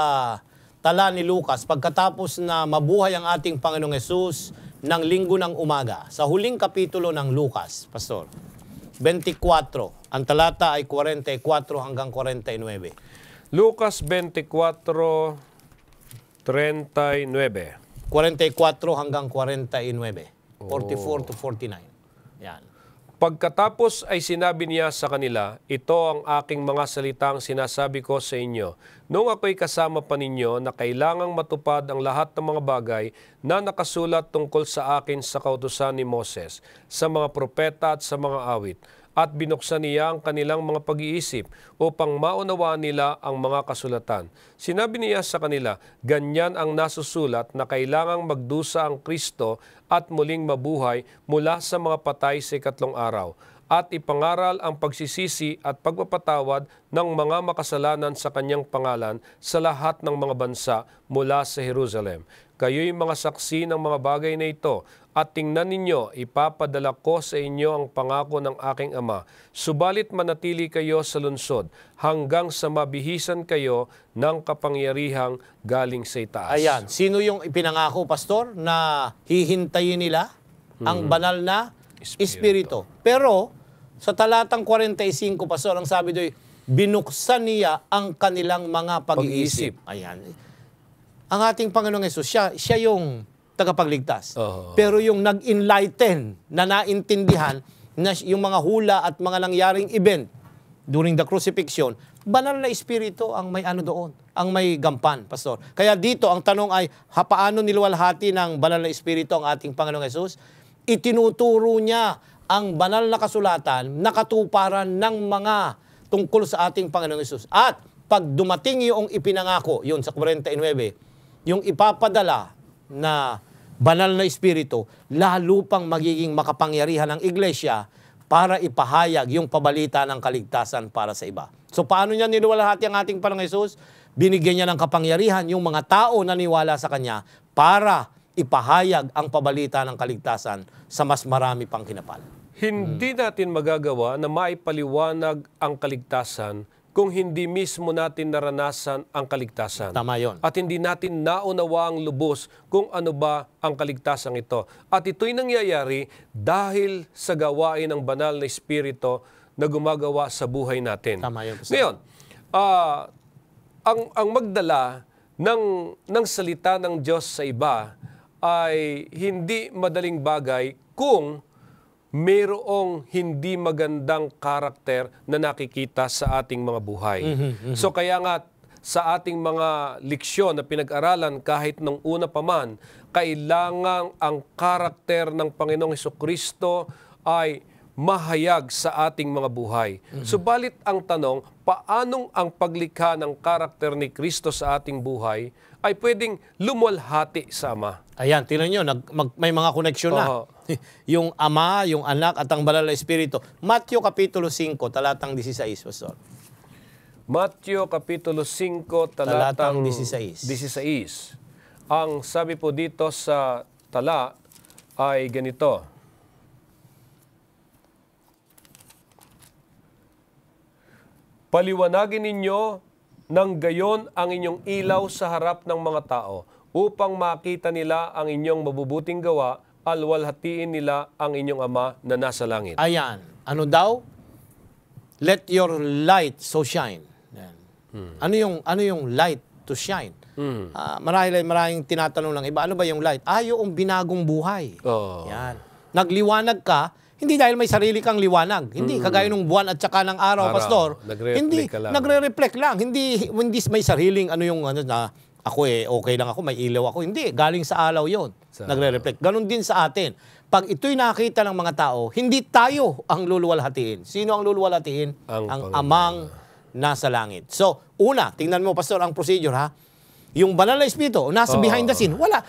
tala ni Lucas pagkatapos na mabuhay ang ating Panginoong Hesus ng linggo ng umaga. Sa huling kapitulo ng Lucas, Pastor, 24. Ang talata ay 44 hanggang 49. Lucas 24:39. 44 hanggang 49. 44 to 49. Yan. Pagkatapos ay sinabi niya sa kanila, ito ang aking mga salitang sinasabi ko sa inyo. Noong ako'y kasama pa ninyo na kailangang matupad ang lahat ng mga bagay na nakasulat tungkol sa akin sa kautusan ni Moses, sa mga propeta at sa mga awit. At binuksan niya ang kanilang mga pag-iisip upang maunawaan nila ang mga kasulatan. Sinabi niya sa kanila, ganyan ang nasusulat na kailangang magdusa ang Kristo at muling mabuhay mula sa mga patay sa ikatlong araw, at ipangaral ang pagsisisi at pagpapatawad ng mga makasalanan sa kanyang pangalan sa lahat ng mga bansa mula sa Jerusalem. Kayo'y mga saksi ng mga bagay na ito, at tingnan ninyo, ipapadala ko sa inyo ang pangako ng aking Ama. Subalit manatili kayo sa lungsod hanggang sa mabihisan kayo ng kapangyarihang galing sa itaas. Ayan. Sino yung ipinangako, Pastor, na hihintayin nila ang banal na Espiritu? Pero, sa talatang 45, Pastor, ang sabi doon, binuksan niya ang kanilang mga pag-iisip. Ayan. Ang ating Panginoong Hesus, siya yung tagapagligtas. Pero yung nag-enlighten, na naintindihan, na yung mga hula at mga nangyaring event during the crucifixion, banal na Espiritu ang may ano doon, ang may gampan, Pastor. Kaya dito, ang tanong ay, paano niluwalhati ng banal na Espiritu ang ating Panginoong Hesus? Itinuturo niya ang banal na kasulatan na katuparan ng mga tungkol sa ating Panginoong Hesus. At pag dumating yung ipinangako, yun sa 49, yung ipapadala na banal na Espiritu, lalo pang magiging makapangyarihan ng iglesia para ipahayag yung pabalita ng kaligtasan para sa iba. So paano niya niluwalhati ang ating Panginoong Hesus? Binigyan niya ng kapangyarihan yung mga tao na niwala sa Kanya para ipahayag ang pabalita ng kaligtasan sa mas marami pang kinapal. Hindi natin magagawa na maipaliwanag ang kaligtasan kung hindi mismo natin naranasan ang kaligtasan. Tama yun. At hindi natin naunawa ang lubos kung ano ba ang kaligtasan ito. At ito'y nangyayari dahil sa gawain ng banal na Espiritu na gumagawa sa buhay natin. Tama yun. Ngayon, ang magdala ng salita ng Diyos sa iba ay hindi madaling bagay kung mayroong hindi magandang karakter na nakikita sa ating mga buhay. So kaya nga sa ating mga leksyon na pinag-aralan kahit nung una pa man, kailangan ang karakter ng Panginoong Hesukristo ay mahayag sa ating mga buhay. Subalit ang tanong, paanong ang paglikha ng karakter ni Kristo sa ating buhay ay pwedeng lumwalhati sa Ama? Ayan, tingnan nyo, may mga koneksyon na. Yung Ama, yung Anak, at ang Banal na Espiritu. Matthew Kapitulo 5, talatang 16, Pastor. Matthew Kapitulo 5, talatang 16. Ang sabi po dito sa tala ay ganito. Paliwanagin ninyo ng gayon ang inyong ilaw sa harap ng mga tao upang makita nila ang inyong mabubuting gawa, alwalhatiin nila ang inyong Ama na nasa langit. Ayan. Ano daw? Let your light so shine. Ayan. Ano yung light to shine? Maraming tinatanong ng iba, ano ba yung light? Yung binagong buhay. Yan. Nagliwanag ka, hindi dahil may sarili kang liwanag. Hindi, kagaya ng buwan at saka ng araw, Pastor. Nagre-reflect lang. Hindi may sariling na ako okay lang ako, may ilaw ako. Hindi, galing sa alaw yon. Nagre-reflect. Ganon din sa atin. Pag ito'y nakita ng mga tao, hindi tayo ang luluwalhatiin. Sino ang luluwalhatiin? Ang Amang nasa langit. So, una, tingnan mo, Pastor, ang procedure, ha? Yung Banal na Espiritu, nasa behind the scene. Wala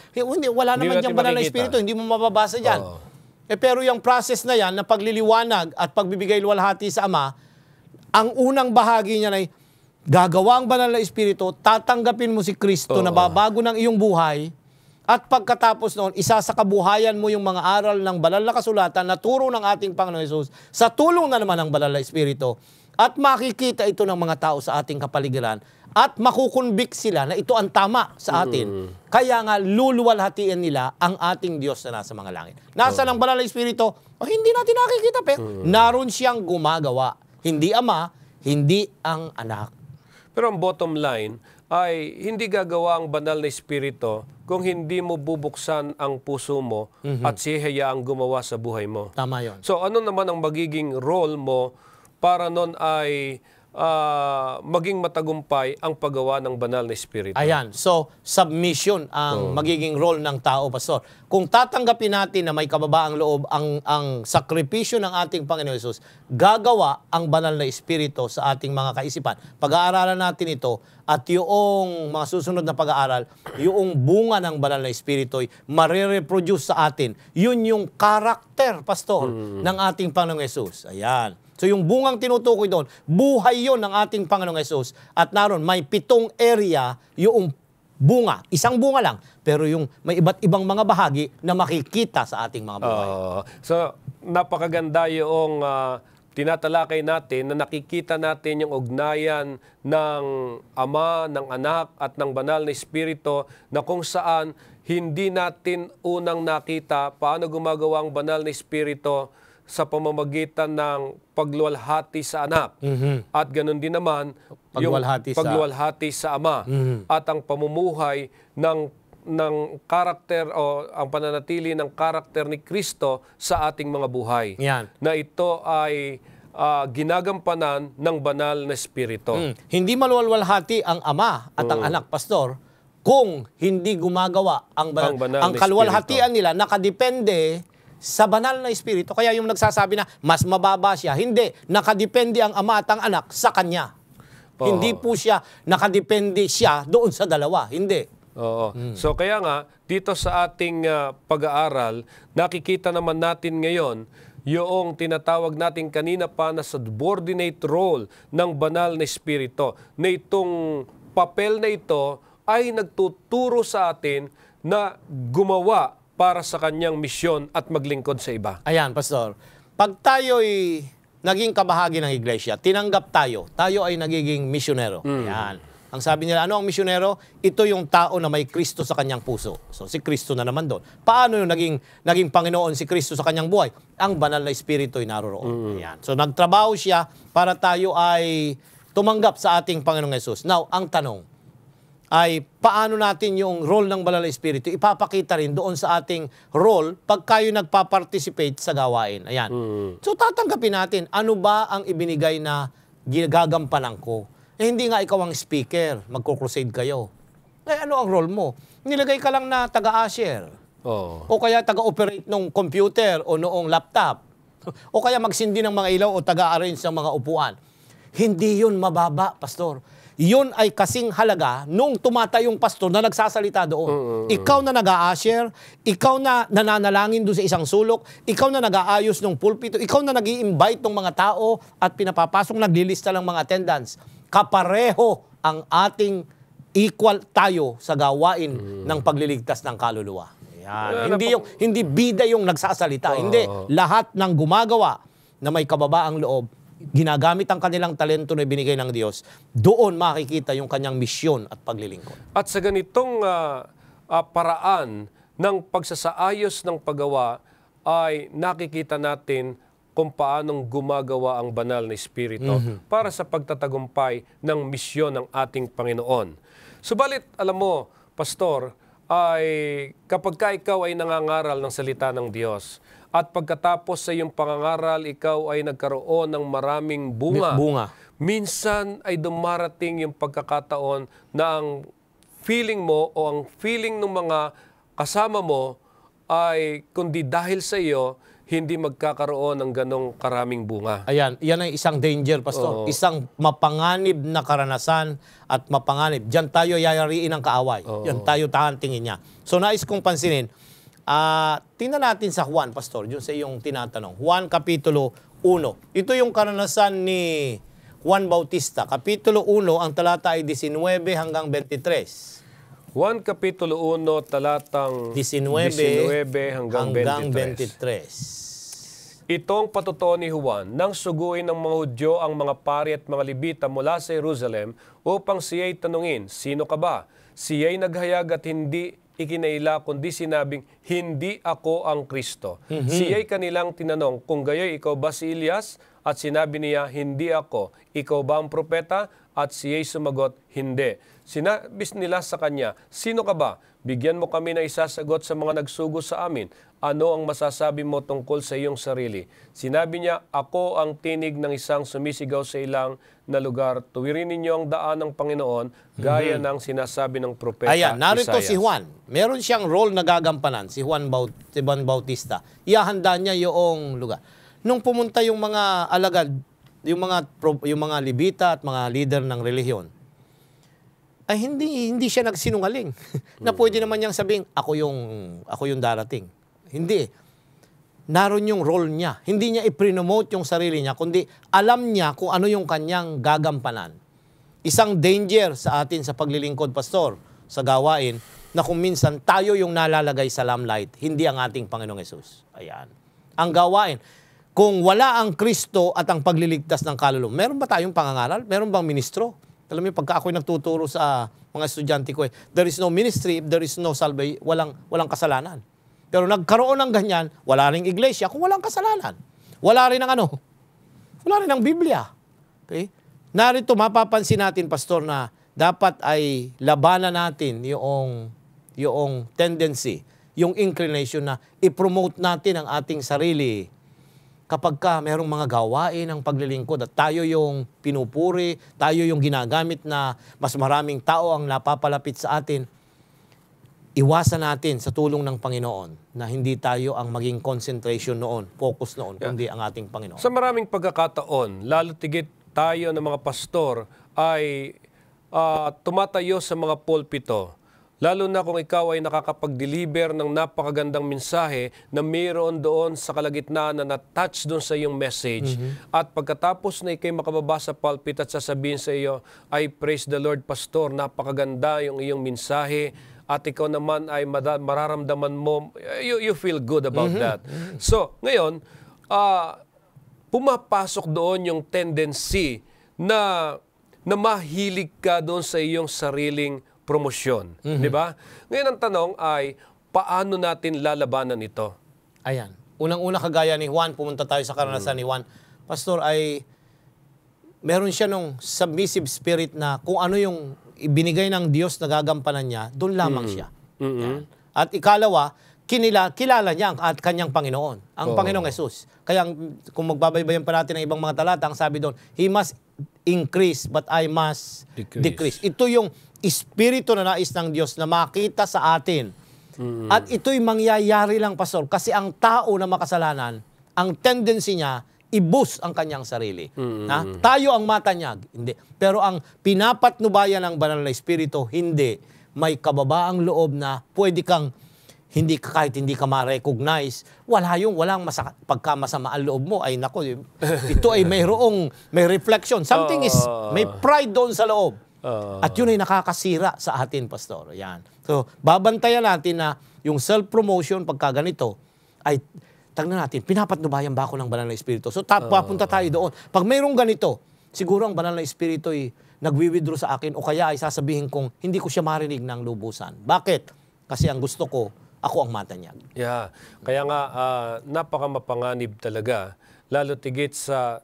naman diyang Banal na Espiritu. Hindi mo mababasa dyan. Pero yung process na yan, na pagliliwanag at pagbibigay luwalhati sa Ama, ang unang bahagi niya ay gagawa ang Banal na Espiritu, tatanggapin mo si Kristo na babago ng iyong buhay, at pagkatapos noon, isasakabuhayan mo yung mga aral ng banal na kasulatan na turo ng ating Panginoon Hesus sa tulong na naman ng Banal na Espiritu, at makikita ito ng mga tao sa ating kapaligiran at makukonvict sila na ito ang tama sa atin. Kaya nga luluwalhatiin nila ang ating Diyos na nasa mga langit. Nasa ng Banal na Espiritu, hindi natin nakikita, pero naroon siyang gumagawa. Hindi Ama, hindi ang Anak. Pero ang bottom line ay hindi gagawa ang Banal na Espiritu kung hindi mo bubuksan ang puso mo at sihayaang gumawa sa buhay mo. Tama yon. So ano naman ang magiging role mo para nun ay maging matagumpay ang paggawa ng Banal na Espiritu? Ayan. So, submission ang magiging role ng tao, Pastor. Kung tatanggapin natin na may kababaang loob ang sakripisyo ng ating Panginoon Hesus, gagawa ang Banal na Espiritu sa ating mga kaisipan. Pag-aaralan natin ito at yung mga susunod na pag-aaral, yung bunga ng Banal na Espiritu ay marireproduce sa atin. Yun yung karakter, Pastor, ng ating Panginoong Hesus. Ayan. So yung bungang tinutukoy doon, buhay yon ng ating Panginoong Hesus. At naroon, may 7 area yung bunga. Isang bunga lang, pero yung may iba't ibang mga bahagi na makikita sa ating mga buhay. So napakaganda yung tinatalakay natin na nakikita natin yung ugnayan ng Ama, ng Anak at ng Banal na Espiritu na kung saan hindi natin unang nakita paano gumagawa ang Banal na Espiritu sa pamamagitan ng pagluwalhati sa Anak. At ganun din naman pagluwalhati sa Ama. At ang pamumuhay ng karakter o ang pananatili ng karakter ni Kristo sa ating mga buhay. Yan. Na ito ay ginagampanan ng Banal na Espiritu. Hindi maluwalhati ang Ama at ang Anak, Pastor, kung hindi gumagawa ang kaluwalhatian nila, nakadepende sa Banal na Espiritu. Kaya yung nagsasabi na mas mababa siya, hindi. Nakadepende ang Ama at ang Anak sa Kanya. Hindi po siya, nakadepende siya doon sa dalawa. Hindi. So kaya nga, dito sa ating pag-aaral, nakikita naman natin ngayon yung tinatawag natin kanina pa na subordinate role ng Banal na Espiritu. Na itong papel na ito ay nagtuturo sa atin na gumawa para sa kanyang misyon at maglingkod sa iba? Ayan, Pastor. Pag tayo'y naging kabahagi ng iglesia, tinanggap tayo ay nagiging misyonero. Ayan. Ang sabi nila, ano ang misyonero? Ito yung tao na may Kristo sa kanyang puso. So si Kristo na naman doon. Paano yung naging Panginoon si Kristo sa kanyang buhay? Ang banal na Espiritu ay naroroon. Ayan. So nagtrabaho siya para tayo ay tumanggap sa ating Panginoong Yesus. Now, ang tanong ay paano natin yung role ng banal na Espiritu ipapakita rin doon sa ating role pag kayo nagpa-participate sa gawain. Ayan. So tatanggapin natin, ano ba ang ibinigay na ginagampanan ko? Hindi nga ikaw ang speaker, magko-crusade kayo. Ano ang role mo? Nilagay ka lang na taga-usher. O kaya taga-operate ng computer o noong laptop. O kaya magsindi ng mga ilaw o taga-arrange ng mga upuan. Hindi yun mababa, Pastor. Yun ay kasing halaga nung tumatayong pastor na nagsasalita doon. Ikaw na nag-a-usher, ikaw na nananalangin doon sa isang sulok, ikaw na nag-aayos ng pulpito, ikaw na nag-i-invite ng mga tao at pinapapasok, naglilista ng mga attendance. Kapareho ang ating equal tayo sa gawain ng pagliligtas ng kaluluwa. Yan. Hindi bida yung nagsasalita. Hindi. Lahat ng gumagawa na may kababaang loob, ginagamit ang kanilang talento na binigay ng Diyos, doon makikita yung kanyang misyon at paglilingkod. At sa ganitong paraan ng pagsasaayos ng paggawa ay nakikita natin kung paanong gumagawa ang banal na Espiritu para sa pagtatagumpay ng misyon ng ating Panginoon. Subalit, alam mo, Pastor, ay kapag ikaw ay nangangaral ng salita ng Diyos at pagkatapos sa iyong pangangaral, ikaw ay nagkaroon ng maraming bunga. Minsan ay dumarating yung pagkakataon na ang feeling mo o ang feeling ng mga kasama mo ay kundi dahil sa iyo, hindi magkakaroon ng ganong karaming bunga. Ayan, yan ay isang danger, Pastor. Isang mapanganib na karanasan at mapanganib. Diyan tayo yayariin ng kaaway. Yan tayo tahantingin niya. So nais kong pansinin, tingnan natin sa Juan, Pastor, yun sa iyong tinatanong. Juan Kapitulo 1. Ito yung karanasan ni Juan Bautista. Kapitulo 1, ang talata ay 19 hanggang 23. Juan Kapitulo 1, talatang 19 hanggang 23. Itong patotoo ni Juan, nang suguin ng mga Hudyo ang mga pari at mga Levita mula sa Jerusalem upang siya'y tanungin, sino ka ba? Siya'y naghayag at hindi ikinaila kundi sinabing, hindi ako ang Kristo. Siya'y kanilang tinanong, kung gayoy ikaw ba si Elias? At sinabi niya, hindi ako. Ikaw ba ang propeta? At siya'y sumagot, hindi. Sinabi nila sa kanya, sino ka ba? Bigyan mo kami na isasagot sa mga nagsugo sa amin. Ano ang masasabi mo tungkol sa iyong sarili? Sinabi niya, ako ang tinig ng isang sumisigaw sa ilang na lugar. Tuwirin ninyo ang daan ng Panginoon, gaya ng sinasabi ng propeta Ayan, narito Isaias. si Juan. Meron siyang role na gagampanan, si Juan Bautista. Ihahanda niya yung lugar. Nung pumunta yung mga alagad, yung mga Levita at mga leader ng relihiyon, ay hindi siya nagsinungaling. Na pwede naman niyang sabihin, ako yung darating. Hindi. Naroon yung role niya. Hindi niya i-promote yung sarili niya, kundi alam niya kung ano yung kanyang gagampanan. Isang danger sa atin sa paglilingkod, Pastor, sa gawain, na kung minsan tayo yung nalalagay sa limelight, hindi ang ating Panginoong Yesus. Ayan. Ang gawain. Kung wala ang Kristo at ang pagliligtas ng kaluluwa, meron ba tayong pangangaral? Meron bang ministro? Alam mo, pagka ako'y nagtuturo sa mga estudyante ko, there is no ministry if there is no salvation, walang kasalanan. Pero nagkaroon ng ganyan, wala ring iglesia kung walang kasalanan. Wala rin ang Biblia. Okay? Narito mapapansin natin, Pastor, na dapat ay labanan natin yung tendency, yung inclination na i-promote natin ang ating sarili kapag ka merong mga gawain ng paglilingkod at tayo yung pinupuri, tayo yung ginagamit na mas maraming tao ang napapalapit sa atin, iwasan natin sa tulong ng Panginoon na hindi tayo ang maging concentration noon, focus noon, kundi ang ating Panginoon. Sa maraming pagkakataon, lalo tigit tayo ng mga pastor ay tumatayo sa mga pulpito. Lalo na kung ikaw ay nakakapag-deliver ng napakagandang mensahe na mayroon doon sa kalagitnaan na na-touch doon sa iyong message. At pagkatapos na ikay makababa sa pulpit at sasabihin sa iyo, ay praise the Lord, Pastor, napakaganda yung iyong mensahe at ikaw naman ay mararamdaman mo, you feel good about that. So, ngayon, pumapasok doon yung tendency na mahilig ka doon sa iyong sariling promosyon. Di ba? Ngayon ang tanong ay, paano natin lalabanan ito? Ayan. Unang-una kagaya ni Juan, pumunta tayo sa karanasan ni Juan. Pastor, ay meron siya nung submissive spirit na kung ano yung ibinigay ng Diyos na gagampanan niya, doon lamang siya. Yan. At ikalawa, kilala niya at kanyang Panginoon, ang Panginoong Jesus. Kaya kung magbabaybayan pa natin ng ibang mga talata, ang sabi doon, He must increase, but I must decrease. Ito yung espiritu na nais ng Diyos na makita sa atin. At ito'y mangyayari lang, Pastor, kasi ang tao na makasalanan, ang tendency niya, i-boost ang kanyang sarili. Tayo ang matanyag. Hindi. Pero ang pinapatnubayan ng banal na espiritu, hindi. May kababaang loob na pwede kang kahit hindi ka ma-recognize, walang pagkamasama ang loob mo, ay nako, ito ay may reflection. Something is, may pride doon sa loob. At yun ay nakakasira sa atin, Pastor. Yan. So, babantayan natin na yung self-promotion pagka ganito, ay, tagnan natin, pinapatnubayan ba ako ng banal na espiritu? So, papunta tayo doon. Pag mayroong ganito, siguro ang banal na espiritu ay nagwi-withdraw sa akin o kaya ay sasabihin kong hindi ko siya marinig ng lubusan. Bakit? Kasi ang gusto ko, ako ang matanyag. Yeah. Kaya nga, napaka-mapanganib talaga, lalo tigit sa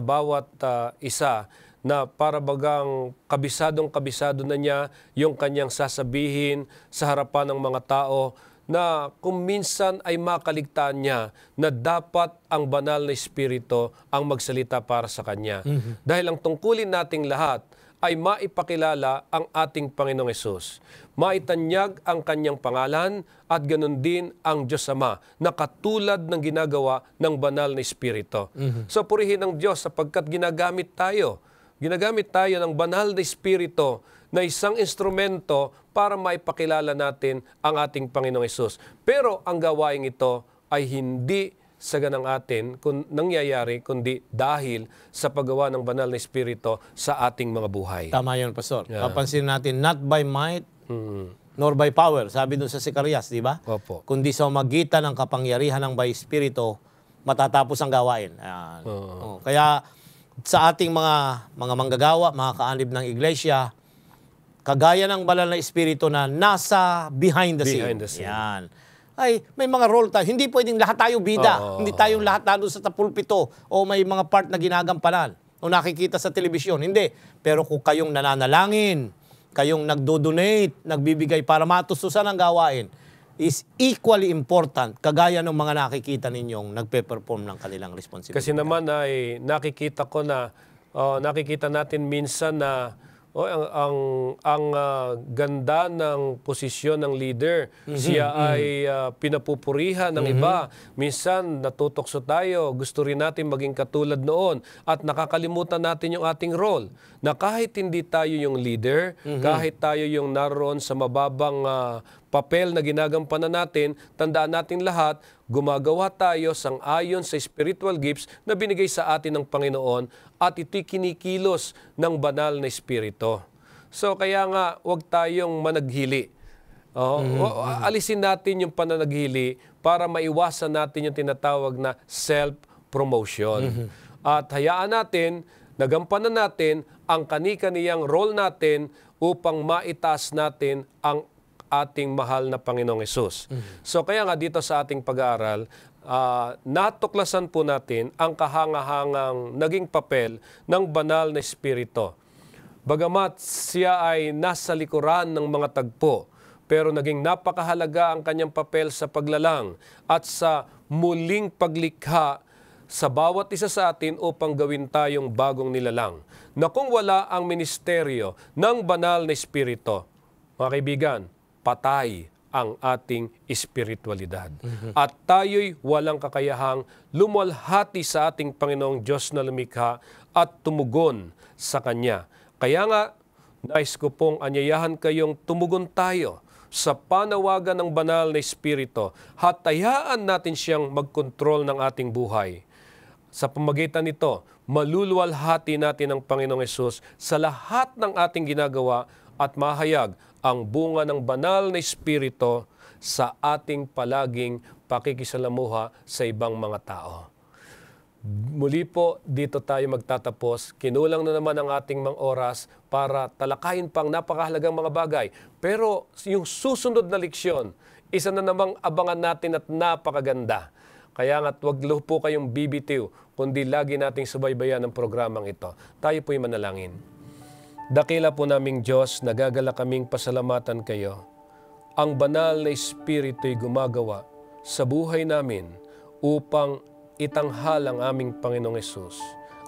bawat isa na para bagang kabisado na niya yung kanyang sasabihin sa harapan ng mga tao na kung minsan ay makaligtaan niya na dapat ang banal na espiritu ang magsalita para sa kanya. Dahil ang tungkulin nating lahat ay maipakilala ang ating Panginoong Hesus. Maitanyag ang kanyang pangalan at ganun din ang Diyos Ama na katulad ng ginagawa ng banal na espiritu. So purihin ang Diyos sapagkat ginagamit tayo ng banal na espiritu na isang instrumento para maipakilala natin ang ating Panginoong Hesus. Pero ang gawain ito ay hindi sa ganang atin kung nangyayari, kundi dahil sa paggawa ng banal na espiritu sa ating mga buhay. Tama yun, Pastor. Yeah. Papansin natin, not by might, nor by power. Sabi dun sa Zacarias, di ba? Opo. Kundi sa magitan ng kapangyarihan ng by espiritu, matatapos ang gawain. Kaya sa ating mga manggagawa, mga kaanib ng iglesia, kagaya ng banal na espiritu na nasa behind the scene. Yan. Ay, may mga role tayo. Hindi pwedeng lahat tayo bida. Hindi tayong lahat nandun sa pulpito o may mga part na ginagampanan o nakikita sa telebisyon. Hindi. Pero kung kayong nananalangin, kayong nagdo-donate, nagbibigay para matustusan ang gawain, is equally important kagaya ng mga nakikita ninyong nagpe-perform ng kanilang responsibility. Kasi naman ay nakikita natin minsan na ang ganda ng posisyon ng leader. Siya ay pinapupurihan ng iba. Minsan natutokso tayo, gusto rin natin maging katulad noon at nakakalimutan natin yung ating role. Na kahit hindi tayo yung leader, kahit tayo yung naroon sa mababang papel na ginagampanan natin, tandaan natin lahat, gumagawa tayo sang-ayon sa spiritual gifts na binigay sa atin ng Panginoon at ito'y kinikilos ng banal na espiritu. So kaya nga, huwag tayong managhili. Alisin natin yung pananaghili para maiwasan natin yung tinatawag na self-promotion. At hayaan natin, nagampanan natin ang kani-kaniyang role natin upang maitaas natin ang ating mahal na Panginoong Hesus. So kaya nga dito sa ating pag-aaral, natuklasan po natin ang kahangahangang naging papel ng banal na espiritu. Bagamat siya ay nasa likuran ng mga tagpo, pero naging napakahalaga ang kanyang papel sa paglalang at sa muling paglikha sa bawat isa sa atin upang gawin tayong bagong nilalang. Na kung wala ang ministeryo ng banal na espiritu, mga kaibigan, patay ang ating espiritualidad. At tayo'y walang kakayahang lumalhati sa ating Panginoong Diyos na lumikha at tumugon sa Kanya. Kaya nga, nais ko pong anyayahan kayong tumugon tayo sa panawagan ng banal na espiritu. Hatayaan natin siyang magkontrol ng ating buhay. Sa pamagitan nito, maluluwalhati natin ang Panginoong Hesus sa lahat ng ating ginagawa at mahayag ang bunga ng banal na Espiritu sa ating palaging pakikisalamuha sa ibang mga tao. Muli po, dito tayo magtatapos. Kinulang na naman ang ating mga oras para talakayin pang napakahalagang mga bagay. Pero yung susunod na leksyon, isa na namang abangan natin at napakaganda. Kaya nga't wag po kayong bibitiw, kundi lagi nating subaybayan ang programang ito. Tayo po'y manalangin. Dakila po naming Diyos, nagagala kaming pasalamatan kayo. Ang banal na Espiritu'y gumagawa sa buhay namin upang itanghal ang aming Panginoong Hesus,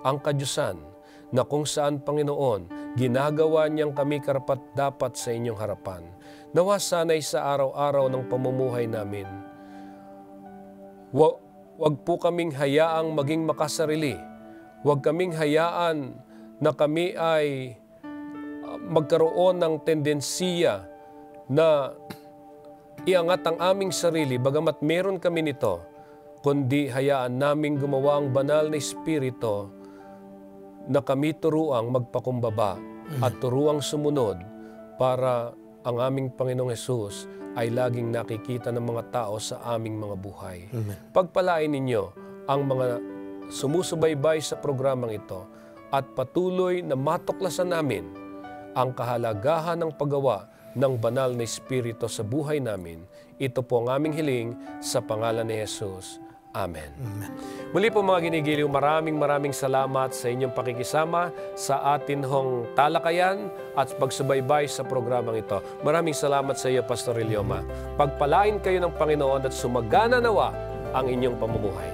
ang kadyusan na kung saan, Panginoon, ginagawa niyang kami karapat-dapat sa inyong harapan. Nawa sana'y sa araw-araw ng pamumuhay namin, wag po kaming hayaang maging makasarili. Wag kaming hayaan na kami ay magkaroon ng tendensiya na iangat ang aming sarili, bagamat meron kami nito, kundi hayaan naming gumawa ang banal na Espiritu na kami turuang magpakumbaba at turuang sumunod para ang aming Panginoong Hesus ay laging nakikita ng mga tao sa aming mga buhay. Amen. Pagpalain ninyo ang mga sumusubaybay sa programang ito at patuloy na matuklasan namin ang kahalagahan ng paggawa ng banal na Espiritu sa buhay namin. Ito po ang aming hiling sa pangalan ni Jesus. Amen. Amen. Muli po mga ginigiliw, maraming salamat sa inyong pakikisama sa atin hong talakayan at pagsubaybay sa programang ito. Maraming salamat sa iyo, Pastor Ilioma. Pagpalain kayo ng Panginoon at sumagana nawa ang inyong pamumuhay.